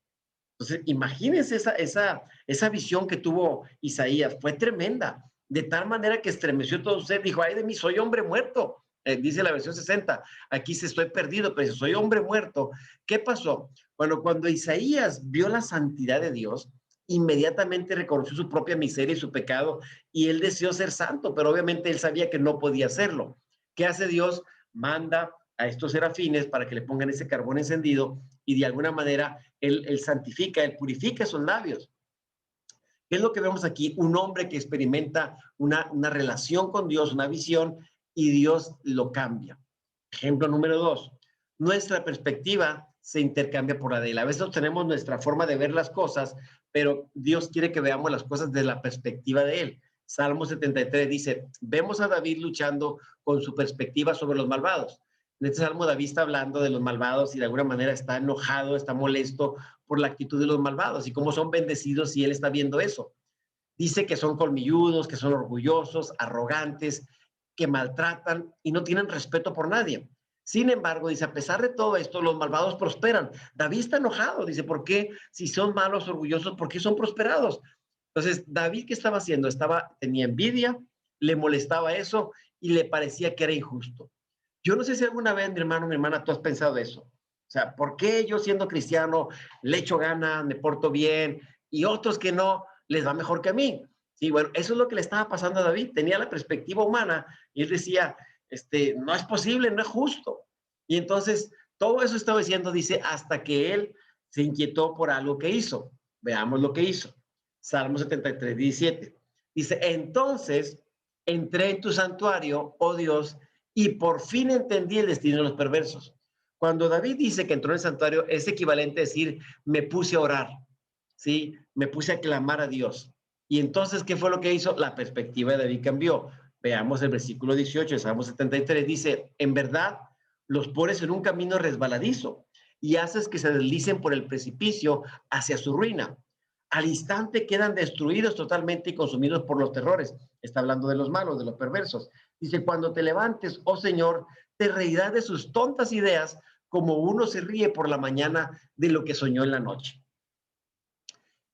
Entonces, imagínense esa visión que tuvo Isaías, fue tremenda, de tal manera que estremeció todo usted, dijo, ay de mí, soy hombre muerto, dice la versión 60, aquí se estoy perdido, pero soy hombre muerto. ¿Qué pasó? Bueno, cuando Isaías vio la santidad de Dios, inmediatamente reconoció su propia miseria y su pecado, y él deseó ser santo, pero obviamente él sabía que no podía hacerlo. ¿Qué hace Dios? Manda a estos serafines para que le pongan ese carbón encendido y de alguna manera él santifica, él purifica sus labios. ¿Qué es lo que vemos aquí? Un hombre que experimenta una relación con Dios, una visión, y Dios lo cambia. Ejemplo número 2, nuestra perspectiva se intercambia por la de él. A veces tenemos nuestra forma de ver las cosas, pero Dios quiere que veamos las cosas desde la perspectiva de él. Salmo 73 dice, vemos a David luchando con su perspectiva sobre los malvados. En este salmo David está hablando de los malvados y de alguna manera está enojado, está molesto por la actitud de los malvados y cómo son bendecidos si él está viendo eso. Dice que son colmilludos, que son orgullosos, arrogantes, que maltratan y no tienen respeto por nadie. Sin embargo, dice, a pesar de todo esto, los malvados prosperan. David está enojado, dice, ¿por qué? Si son malos, orgullosos, ¿por qué son prosperados? Entonces, David, ¿qué estaba haciendo? Tenía envidia, le molestaba eso y le parecía que era injusto. Yo no sé si alguna vez, mi hermano, mi hermana, tú has pensado eso. O sea, ¿por qué yo siendo cristiano le echo ganas, me porto bien y otros que no les va mejor que a mí? Sí, bueno, eso es lo que le estaba pasando a David. Tenía la perspectiva humana y él decía, no es posible, no es justo. Y entonces, todo eso estaba diciendo, dice, hasta que él se inquietó por algo que hizo. Veamos lo que hizo. Salmo 73, 17. Dice, entonces entré en tu santuario, oh Dios, y por fin entendí el destino de los perversos. Cuando David dice que entró en el santuario, es equivalente a decir, me puse a orar, ¿sí? Me puse a clamar a Dios. Y entonces, ¿qué fue lo que hizo? La perspectiva de David cambió. Veamos el versículo 18 de Salmo 73, dice, en verdad, los pones en un camino resbaladizo y haces que se deslicen por el precipicio hacia su ruina. Al instante quedan destruidos totalmente y consumidos por los terrores. Está hablando de los malos, de los perversos. Dice, cuando te levantes, oh Señor, te reirás de sus tontas ideas como uno se ríe por la mañana de lo que soñó en la noche.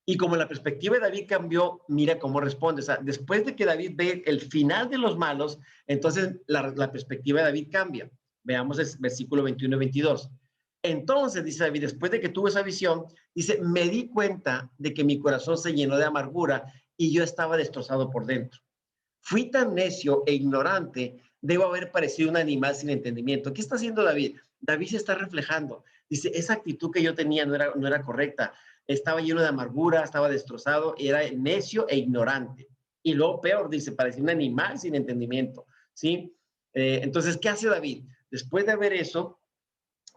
Y como la perspectiva de David cambió, mira cómo responde. O sea, después de que David ve el final de los malos, entonces la perspectiva de David cambia. Veamos el versículo 21 y 22. Entonces, dice David, después de que tuve esa visión, dice, me di cuenta de que mi corazón se llenó de amargura y yo estaba destrozado por dentro. Fui tan necio e ignorante, debo haber parecido un animal sin entendimiento. ¿Qué está haciendo David? David se está reflejando. Dice, esa actitud que yo tenía no era correcta. Estaba lleno de amargura, estaba destrozado, era necio e ignorante. Y luego peor, dice, parecía un animal sin entendimiento. ¿Sí? Entonces, ¿qué hace David? Después de ver eso,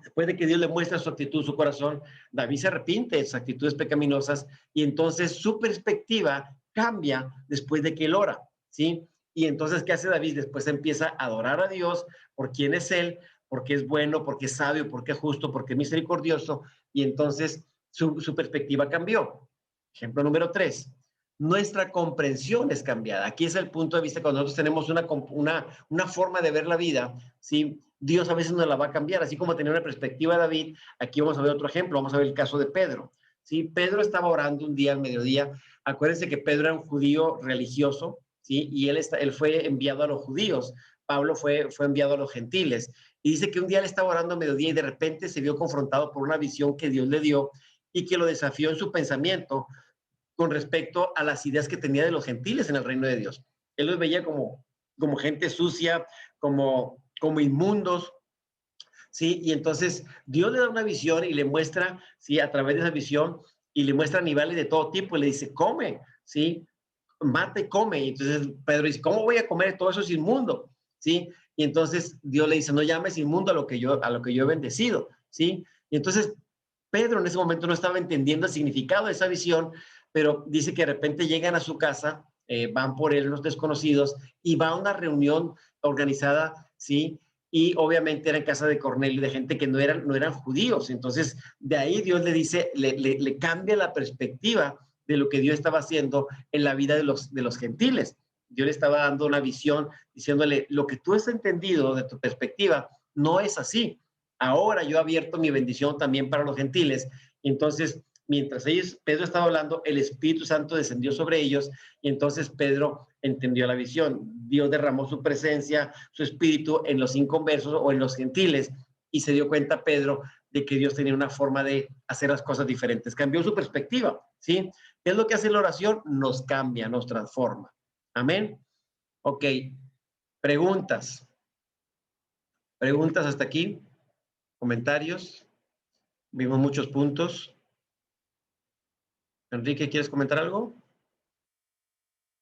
después de que Dios le muestra su actitud, su corazón, David se arrepiente de sus actitudes pecaminosas y entonces su perspectiva cambia después de que él ora, ¿sí? Y entonces, ¿qué hace David? Después empieza a adorar a Dios por quién es él, porque es bueno, porque es sabio, porque es justo, porque es misericordioso, y entonces su perspectiva cambió. Ejemplo número 3. Nuestra comprensión es cambiada. Aquí es el punto de vista cuando nosotros tenemos una forma de ver la vida, ¿sí? Dios a veces nos la va a cambiar, así como tenía una perspectiva de David. Aquí vamos a ver otro ejemplo, vamos a ver el caso de Pedro. ¿Sí? Pedro estaba orando un día al mediodía. Acuérdense que Pedro era un judío religioso, ¿sí? Y él fue enviado a los judíos. Pablo fue enviado a los gentiles. Y dice que un día él estaba orando a mediodía y de repente se vio confrontado por una visión que Dios le dio y que lo desafió en su pensamiento con respecto a las ideas que tenía de los gentiles en el reino de Dios. Él los veía como gente sucia, como inmundos, ¿sí? Y entonces Dios le da una visión y le muestra, ¿sí? A través de esa visión, y le muestra animales de todo tipo, y le dice, come, ¿sí? Mata y come. Y entonces Pedro dice, ¿cómo voy a comer? Todo eso es inmundo, ¿sí? Y entonces Dios le dice, no llames inmundo a lo que yo he bendecido, ¿sí? Y entonces Pedro en ese momento no estaba entendiendo el significado de esa visión, pero dice que de repente llegan a su casa, van por él unos desconocidos y va a una reunión organizada, ¿sí? y obviamente era en casa de Cornelio, de gente que no eran judíos. Entonces, de ahí Dios le dice, le cambia la perspectiva de lo que Dios estaba haciendo en la vida de los gentiles. Dios le estaba dando una visión, diciéndole, lo que tú has entendido de tu perspectiva no es así. Ahora yo he abierto mi bendición también para los gentiles. Entonces, mientras Pedro estaba hablando, el Espíritu Santo descendió sobre ellos y entonces Pedro entendió la visión. Dios derramó su presencia, su espíritu en los inconversos o en los gentiles y se dio cuenta Pedro de que Dios tenía una forma de hacer las cosas diferentes. Cambió su perspectiva, ¿sí? ¿Qué es lo que hace la oración? Nos cambia, nos transforma. Amén. Ok. Preguntas. Preguntas hasta aquí. Comentarios. Vimos muchos puntos. Enrique, ¿quieres comentar algo?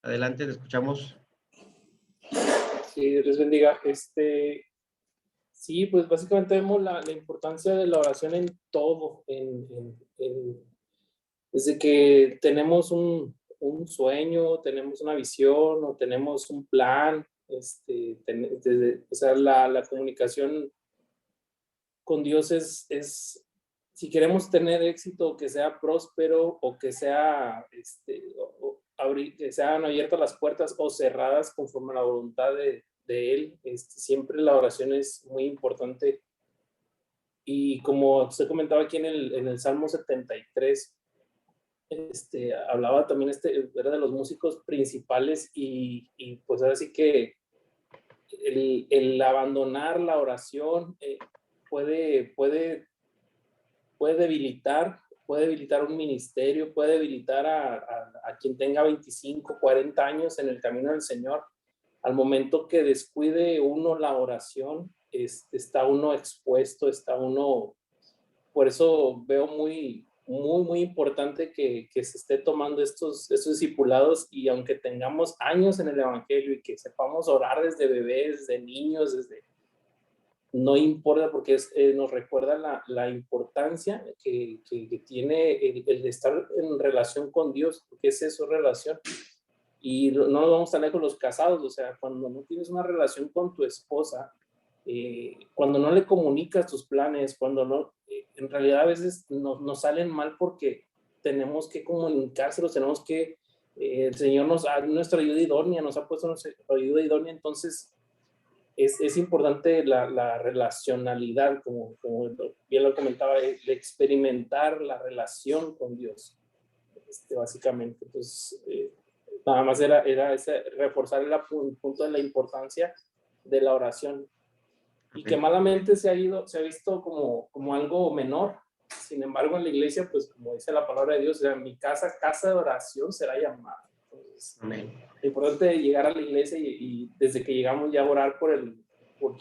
Adelante, te escuchamos.
Sí, Dios bendiga. Sí, pues básicamente vemos la importancia de la oración en todo, desde que tenemos un sueño, tenemos una visión o tenemos un plan, o sea, la comunicación con Dios si queremos tener éxito, que sea próspero o que sea, que sean abiertas las puertas o cerradas conforme a la voluntad de Él, siempre la oración es muy importante. Y como usted comentaba aquí en el Salmo 73, hablaba también era de los músicos principales y pues ahora sí que el abandonar la oración puede debilitar un ministerio, puede debilitar a quien tenga 25, 40 años en el camino del Señor. Al momento que descuide uno la oración, está uno expuesto, por eso veo muy importante que se esté tomando estos discipulados, y aunque tengamos años en el Evangelio y que sepamos orar desde bebés, desde niños, no importa, porque nos recuerda la importancia que tiene el estar en relación con Dios, porque es eso, relación. Y no nos vamos tan lejos los casados, o sea, cuando no tienes una relación con tu esposa, cuando no le comunicas tus planes, cuando no, en realidad a veces nos salen mal porque tenemos que comunicárselos, tenemos que, el Señor nuestra ayuda idónea, nos ha puesto nuestra ayuda idónea, entonces es importante la relacionalidad, como bien lo comentaba, de experimentar la relación con Dios, básicamente. Entonces, nada más era reforzar el punto de la importancia de la oración, y que malamente se ha visto como algo menor. Sin embargo, en la iglesia, pues como dice la palabra de Dios, mi casa de oración será llamada. Entonces, es importante llegar a la iglesia y desde que llegamos ya orar por el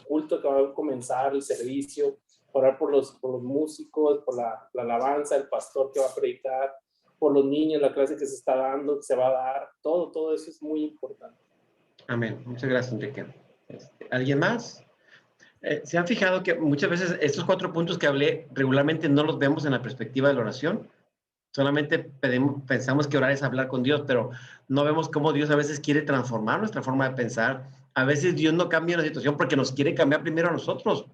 culto que va a comenzar, el servicio, orar por los músicos, por la alabanza, el pastor que va a predicar, por los niños, la clase que se está dando, que se va a dar, todo eso es muy importante.
Amén. Muchas gracias, Enrique. ¿Alguien más? ¿Se han fijado que muchas veces estos 4 puntos que hablé regularmente no los vemos en la perspectiva de la oración? Solamente pensamos que orar es hablar con Dios, pero no vemos cómo Dios a veces quiere transformar nuestra forma de pensar. A veces Dios no cambia la situación porque nos quiere cambiar primero a nosotros.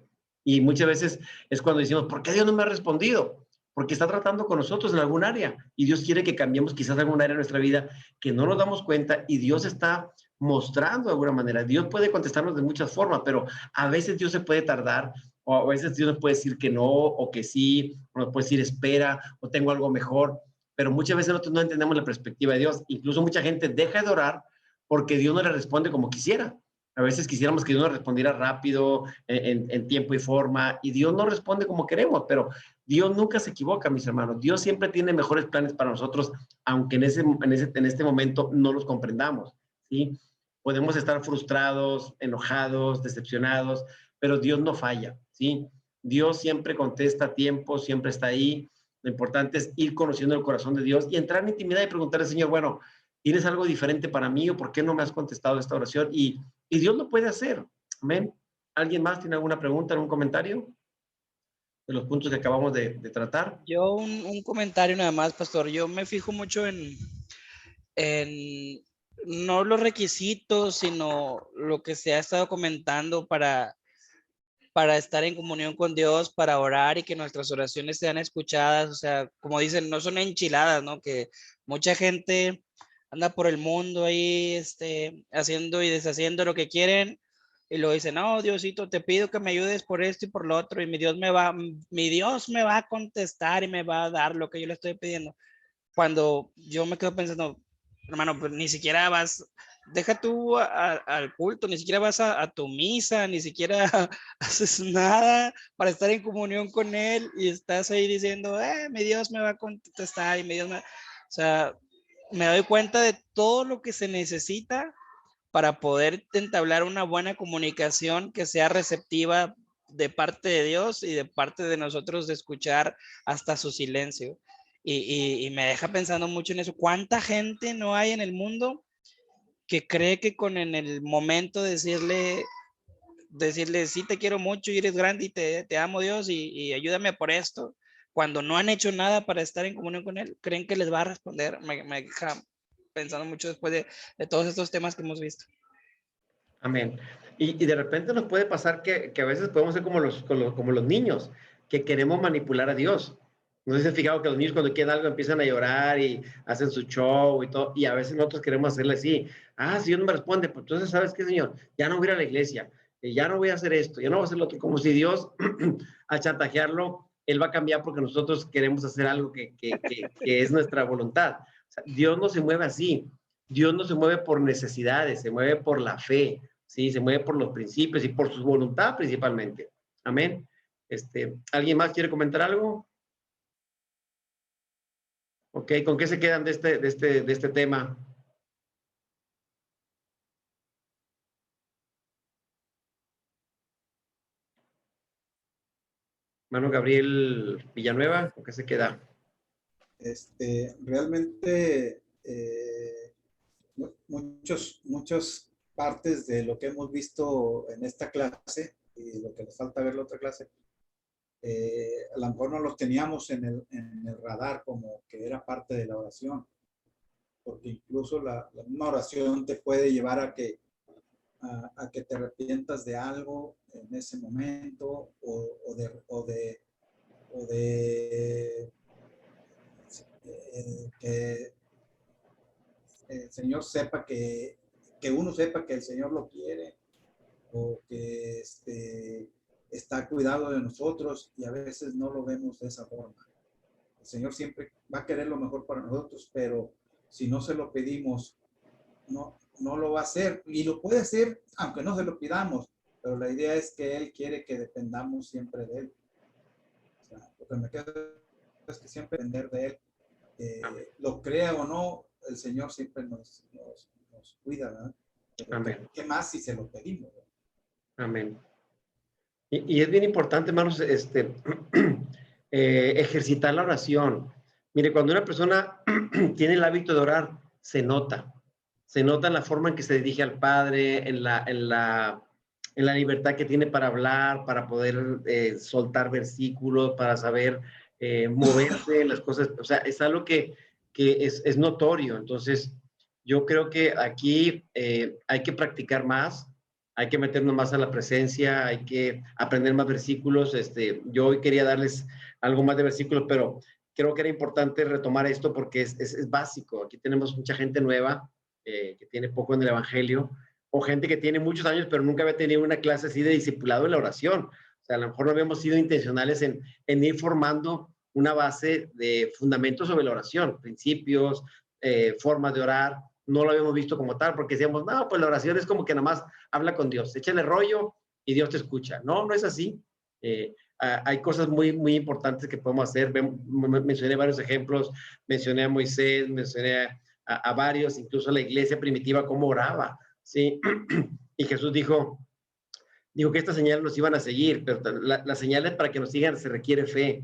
Y muchas veces es cuando decimos, ¿por qué Dios no me ha respondido? Porque está tratando con nosotros en algún área y Dios quiere que cambiemos quizás algún área de nuestra vida que no nos damos cuenta y Dios está mostrando de alguna manera. Dios puede contestarnos de muchas formas, pero a veces Dios se puede tardar, o a veces Dios nos puede decir que no o que sí, o nos puede decir espera o tengo algo mejor, pero muchas veces nosotros no entendemos la perspectiva de Dios. Incluso mucha gente deja de orar porque Dios no le responde como quisiera. A veces quisiéramos que Dios nos respondiera rápido, en tiempo y forma, y Dios no responde como queremos, pero Dios nunca se equivoca, mis hermanos. Dios siempre tiene mejores planes para nosotros, aunque en este momento no los comprendamos, ¿sí? Podemos estar frustrados, enojados, decepcionados, pero Dios no falla, ¿sí? Dios siempre contesta a tiempo, siempre está ahí. Lo importante es ir conociendo el corazón de Dios y entrar en intimidad y preguntarle al Señor, bueno, ¿tienes algo diferente para mí o por qué no me has contestado esta oración? Y Dios lo puede hacer. Amén. ¿Alguien más tiene alguna pregunta, algún comentario de los puntos que acabamos de tratar?
Yo un comentario nada más, pastor. Yo me fijo mucho en no los requisitos, sino lo que se ha estado comentando para para estar en comunión con Dios, para orar y que nuestras oraciones sean escuchadas. O sea, como dicen, no son enchiladas, ¿no? Que mucha gente anda por el mundo ahí, haciendo y deshaciendo lo que quieren. Y luego dicen, no, Diosito, te pido que me ayudes por esto y por lo otro. Y mi Dios me va a contestar y me va a dar lo que yo le estoy pidiendo. Cuando yo me quedo pensando, hermano, pues ni siquiera vas, deja tú al culto, ni siquiera vas a tu misa, ni siquiera haces nada para estar en comunión con Él y estás ahí diciendo, mi Dios me va a contestar y mi Dios me... O sea, me doy cuenta de todo lo que se necesita para poder entablar una buena comunicación que sea receptiva de parte de Dios y de parte de nosotros de escuchar hasta su silencio. Y me deja pensando mucho en eso. ¿Cuánta gente no hay en el mundo que cree que con en el momento de decirle, sí te quiero mucho y eres grande y te amo Dios y ayúdame por esto, cuando no han hecho nada para estar en comunión con Él, creen que les va a responder? Me deja pensando mucho después de todos estos temas que hemos visto.
Amén. Y de repente nos puede pasar que a veces podemos ser como los niños, que queremos manipular a Dios. No sé si se han fijado que los niños cuando quieren algo empiezan a llorar y hacen su show y todo, y a veces nosotros queremos hacerle así. Si Dios no me responde, pues entonces, ¿sabes qué, Señor? Ya no voy a ir a la iglesia, ya no voy a hacer esto, ya no voy a hacer lo otro. Como si Dios, al chantajearlo, Él va a cambiar porque nosotros queremos hacer algo que es nuestra voluntad. O sea, Dios no se mueve así. Dios no se mueve por necesidades, se mueve por la fe. ¿Sí? Se mueve por los principios y por su voluntad principalmente. Amén. ¿Alguien más quiere comentar algo? Ok, ¿con qué se quedan de este tema? Mano Gabriel Villanueva, ¿con qué se queda?
Realmente muchas partes de lo que hemos visto en esta clase y lo que nos falta ver la otra clase, a lo mejor no los teníamos en el radar como que era parte de la oración, porque incluso la misma oración te puede llevar a que te arrepientas de algo en ese momento o de que el Señor sepa que uno sepa que el Señor lo quiere o que está cuidado de nosotros y a veces no lo vemos de esa forma. El Señor siempre va a querer lo mejor para nosotros, pero si no se lo pedimos, no lo va a hacer. Y lo puede hacer aunque no se lo pidamos, pero la idea es que Él quiere que dependamos siempre de Él. O sea, lo que me queda es que siempre depender de Él. Lo crea o no, el Señor siempre nos cuida, ¿verdad? Pero
Amén.
¿qué más si se lo pedimos? ¿verdad?
Amén. Y es bien importante, hermanos, ejercitar la oración. Mire, cuando una persona tiene el hábito de orar, se nota en la forma en que se dirige al Padre, en la libertad que tiene para hablar, para poder soltar versículos, para saber moverse en las cosas. O sea, es algo que es notorio. Entonces, yo creo que aquí hay que practicar más, hay que meternos más a la presencia, hay que aprender más versículos. Yo hoy quería darles algo más de versículos, pero creo que era importante retomar esto porque es básico. Aquí tenemos mucha gente nueva que tiene poco en el Evangelio, o gente que tiene muchos años, pero nunca había tenido una clase así de discipulado en la oración. O sea, a lo mejor no habíamos sido intencionales en ir formando una base de fundamentos sobre la oración, principios, formas de orar. No lo habíamos visto como tal, porque decíamos, no, pues la oración es como que nada más habla con Dios, échale rollo y Dios te escucha. No, no es así. Hay cosas muy, muy importantes que podemos hacer. Mencioné varios ejemplos, mencioné a Moisés, mencioné a varios, incluso la iglesia primitiva, cómo oraba, ¿sí? Y Jesús dijo que estas señales nos iban a seguir, pero las señales para que nos sigan se requiere fe,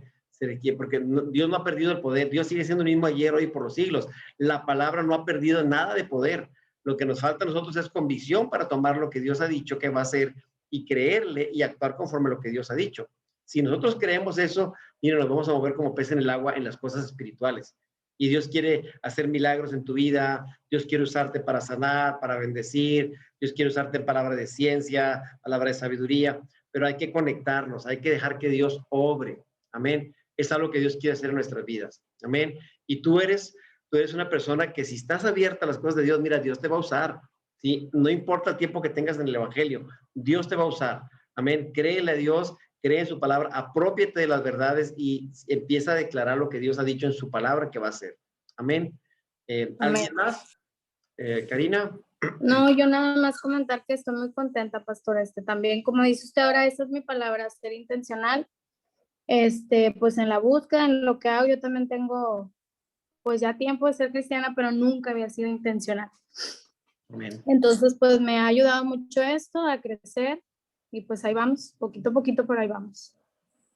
porque Dios no ha perdido el poder, Dios sigue siendo el mismo ayer, hoy y por los siglos. La palabra no ha perdido nada de poder. Lo que nos falta a nosotros es convicción para tomar lo que Dios ha dicho que va a hacer y creerle y actuar conforme a lo que Dios ha dicho. Si nosotros creemos eso, mira, nos vamos a mover como pez en el agua en las cosas espirituales. Y Dios quiere hacer milagros en tu vida, Dios quiere usarte para sanar, para bendecir, Dios quiere usarte en palabra de ciencia, palabra de sabiduría, pero hay que conectarnos, hay que dejar que Dios obre. Amén. Es algo que Dios quiere hacer en nuestras vidas. Amén. Y tú eres una persona que si estás abierta a las cosas de Dios, mira, Dios te va a usar. ¿Sí? No importa el tiempo que tengas en el Evangelio, Dios te va a usar. Amén. Créele a Dios, cree en su palabra, apropiate de las verdades y empieza a declarar lo que Dios ha dicho en su palabra que va a hacer. Amén. ¿Alguien más? Karina.
No, yo nada más comentar que estoy muy contenta, pastor. También, como dice usted ahora, esa es mi palabra, ser intencional. Pues en la búsqueda, en lo que hago, yo también tengo, pues ya tiempo de ser cristiana, pero nunca había sido intencional.
Amén.
Entonces, pues me ha ayudado mucho esto a crecer y pues ahí vamos, poquito a poquito, pero ahí vamos.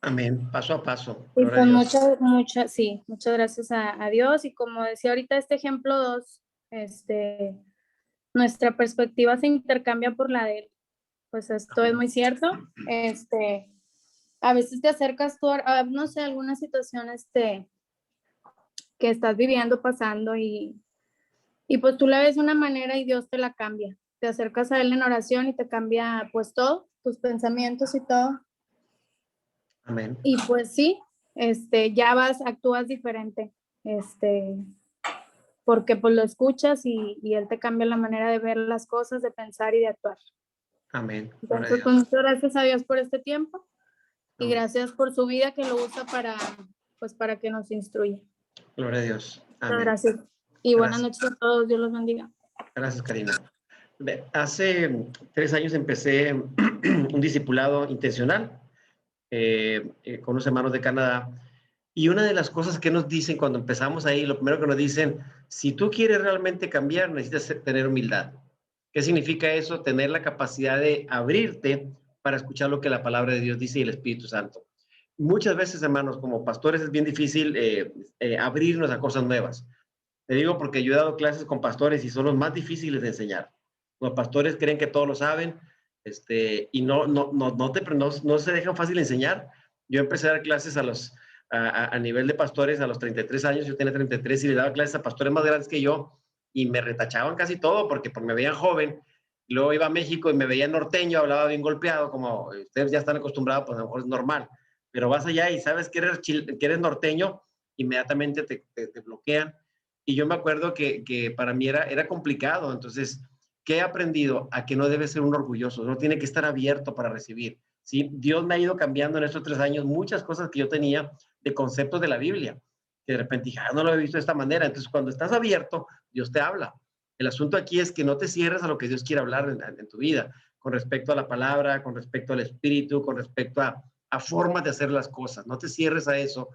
Amén, paso a paso.
Y
Gloria a
pues
Dios.
muchas gracias a Dios. Y como decía ahorita este ejemplo 2, nuestra perspectiva se intercambia por la de él. Pues esto es muy cierto. A veces te acercas tú a, no sé, alguna situación que estás viviendo, pasando y pues tú la ves de una manera y Dios te la cambia. Te acercas a él en oración y te cambia pues todo, tus pensamientos y todo.
Amén.
Y pues sí, ya actúas diferente, porque pues lo escuchas y él te cambia la manera de ver las cosas, de pensar y de actuar.
Amén.
Entonces, pues muchas gracias a Dios por este tiempo y
Amén.
gracias por su vida que lo usa para que nos instruya.
Gloria a Dios.
Muchas
Amén.
gracias. Y buenas
Gracias.
noches a todos. Dios los bendiga.
Gracias, Karina. Hace 3 años empecé un discipulado intencional con unos hermanos de Canadá. Y una de las cosas que nos dicen cuando empezamos ahí, lo primero que nos dicen, si tú quieres realmente cambiar, necesitas tener humildad. ¿Qué significa eso? Tener la capacidad de abrirte para escuchar lo que la palabra de Dios dice y el Espíritu Santo. Muchas veces, hermanos, como pastores es bien difícil abrirnos a cosas nuevas. Te digo porque yo he dado clases con pastores y son los más difíciles de enseñar. Los pastores creen que todos lo saben y no se dejan fácil enseñar. Yo empecé a dar clases a nivel de pastores a los 33 años, yo tenía 33 y le daba clases a pastores más grandes que yo y me retachaban casi todo porque me veían joven. Luego iba a México y me veían norteño, hablaba bien golpeado, como ustedes ya están acostumbrados, pues a lo mejor es normal. Pero vas allá y sabes que eres norteño, inmediatamente te bloquean. Y yo me acuerdo que para mí era complicado. Entonces, ¿qué he aprendido? A que no debe ser un orgulloso, no tiene que estar abierto para recibir. ¿Sí? Dios me ha ido cambiando en estos 3 años muchas cosas que yo tenía de conceptos de la Biblia, que de repente dije, no lo he visto de esta manera. Entonces, cuando estás abierto, Dios te habla. El asunto aquí es que no te cierres a lo que Dios quiere hablar en tu vida, con respecto a la palabra, con respecto al Espíritu, con respecto a formas de hacer las cosas. No te cierres a eso.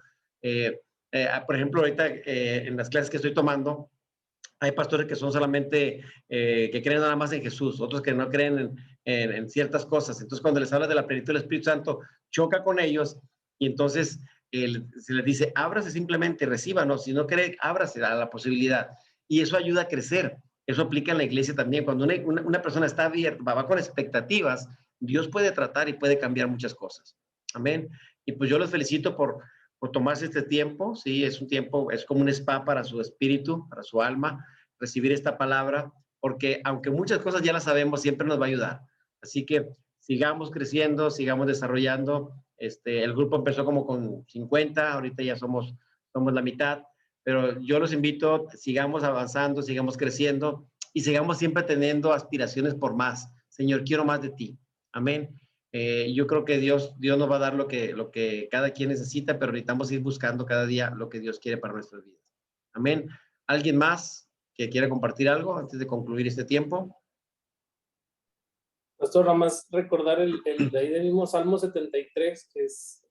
Por ejemplo, ahorita en las clases que estoy tomando, hay pastores que son solamente, que creen nada más en Jesús, otros que no creen en ciertas cosas. Entonces, cuando les hablas de la plenitud del Espíritu Santo, choca con ellos y entonces se les dice, ábrase simplemente, recíbanos. Si no cree, ábrase a la posibilidad. Y eso ayuda a crecer. Eso aplica en la iglesia también. Cuando una persona está abierta, va con expectativas, Dios puede tratar y puede cambiar muchas cosas. Amén. Y pues yo los felicito por tomarse este tiempo, sí, es un tiempo, es como un spa para su espíritu, para su alma, recibir esta palabra, porque aunque muchas cosas ya las sabemos, siempre nos va a ayudar. Así que sigamos creciendo, sigamos desarrollando. El grupo empezó como con 50, ahorita ya somos la mitad, pero yo los invito, sigamos avanzando, sigamos creciendo y sigamos siempre teniendo aspiraciones por más. Señor, quiero más de ti. Amén. Yo creo que Dios nos va a dar lo que cada quien necesita, pero necesitamos ir buscando cada día lo que Dios quiere para nuestras vidas. Amén. ¿Alguien más que quiera compartir algo antes de concluir este tiempo?
Pastor, nada más recordar de ahí del mismo Salmo 73, que es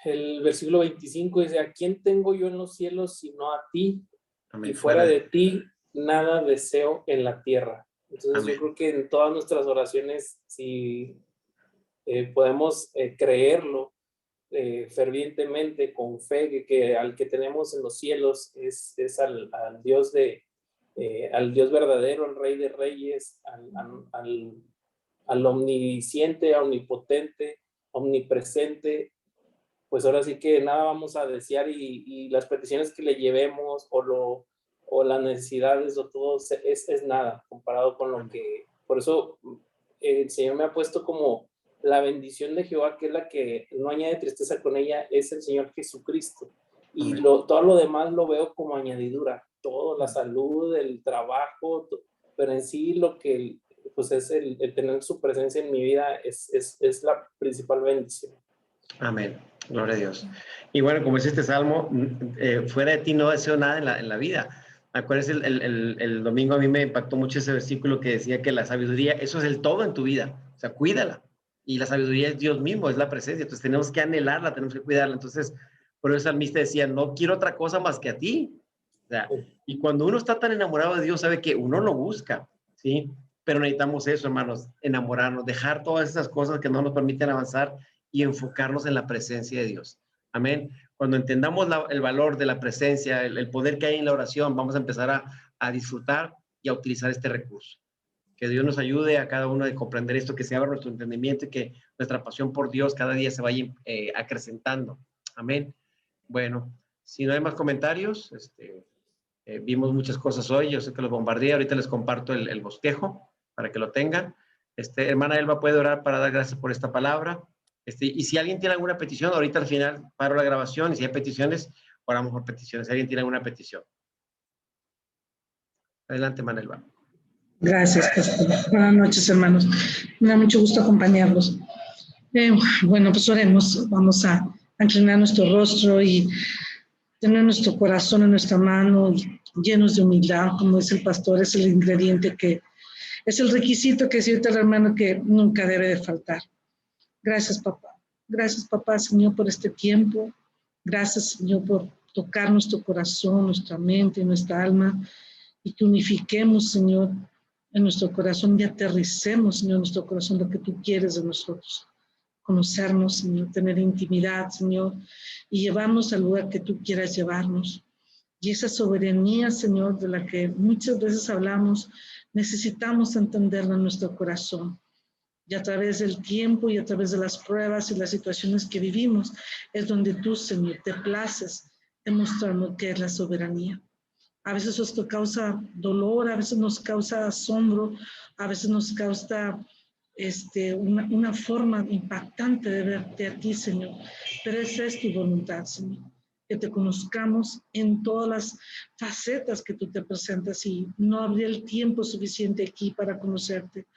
el versículo 25, dice, ¿a quién tengo yo en los cielos sino a ti? Amén. Y fuera de ti, nada deseo en la tierra. Entonces amén. Yo creo que en todas nuestras oraciones, si podemos creerlo fervientemente, con fe, que al que tenemos en los cielos es al Dios al Dios verdadero, al Rey de Reyes, al omnisciente, omnipotente, omnipresente. Pues ahora sí que nada vamos a desear y las peticiones que le llevemos o las necesidades o todo es nada comparado con lo que, por eso el Señor me ha puesto como la bendición de Jehová, que es la que no añade tristeza con ella, es el Señor Jesucristo. Y todo lo demás lo veo como añadidura, todo, la salud, el trabajo, pero en sí lo que pues es el tener su presencia en mi vida es la principal bendición.
Amén. Gloria a Dios. Y bueno, como dice este salmo, fuera de ti no deseo nada en la vida. Acuérdense, el domingo a mí me impactó mucho ese versículo que decía que la sabiduría, eso es el todo en tu vida. O sea, cuídala. Y la sabiduría es Dios mismo, es la presencia. Entonces tenemos que anhelarla, tenemos que cuidarla. Entonces, por eso el salmista decía, no quiero otra cosa más que a ti. O sea, y cuando uno está tan enamorado de Dios, sabe que uno lo busca, ¿sí? Pero necesitamos eso, hermanos, enamorarnos, dejar todas esas cosas que no nos permiten avanzar y enfocarnos en la presencia de Dios. Amén. Cuando entendamos el valor de la presencia, el poder que hay en la oración, vamos a empezar a disfrutar y a utilizar este recurso. Que Dios nos ayude a cada uno a comprender esto, que se abra nuestro entendimiento y que nuestra pasión por Dios cada día se vaya acrecentando. Amén. Bueno, si no hay más comentarios, vimos muchas cosas hoy, yo sé que los bombardeé, ahorita les comparto el bosquejo para que lo tengan. Hermana Elba puede orar para dar gracias por esta palabra. Y si alguien tiene alguna petición, ahorita al final paro la grabación y si hay peticiones, oramos por peticiones. Si alguien tiene alguna petición. Adelante, hermana Elba.
Gracias, pastor. Buenas noches, hermanos. Me da mucho gusto acompañarlos. Bueno, pues oremos. Vamos a inclinar nuestro rostro y tener nuestro corazón en nuestra mano, llenos de humildad, como dice el pastor, es el ingrediente que es el requisito que dice el hermano que nunca debe de faltar. Gracias, papá. Gracias, papá, Señor, por este tiempo. Gracias, Señor, por tocar nuestro corazón, nuestra mente, nuestra alma y que unifiquemos, Señor, en nuestro corazón y aterricemos, Señor, en nuestro corazón lo que tú quieres de nosotros. Conocernos, Señor, tener intimidad, Señor, y llevarnos al lugar que tú quieras llevarnos. Y esa soberanía, Señor, de la que muchas veces hablamos, necesitamos entenderla en nuestro corazón. Y a través del tiempo y a través de las pruebas y las situaciones que vivimos, es donde tú, Señor, te places en mostrarnos qué es la soberanía. A veces esto causa dolor, a veces nos causa asombro, a veces nos causa una forma impactante de verte a ti, Señor. Pero esa es tu voluntad, Señor. Que te conozcamos en todas las facetas que tú te presentas y no habría el tiempo suficiente aquí para conocerte.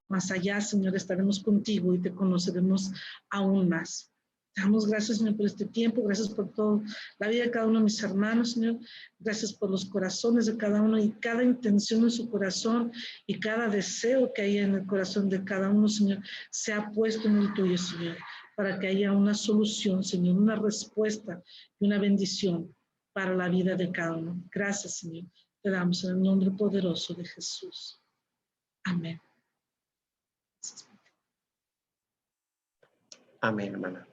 Más allá, Señor, estaremos contigo y te conoceremos aún más. Te damos gracias, Señor, por este tiempo. Gracias por toda la vida de cada uno de mis hermanos, Señor. Gracias por los corazones de cada uno y cada intención en su corazón y cada deseo que haya en el corazón de cada uno, Señor, se ha puesto en el tuyo, Señor, para que haya una solución, Señor, una respuesta y una bendición para la vida de cada uno. Gracias, Señor. Te damos en el nombre poderoso de Jesús. Amén.
Amén, hermana.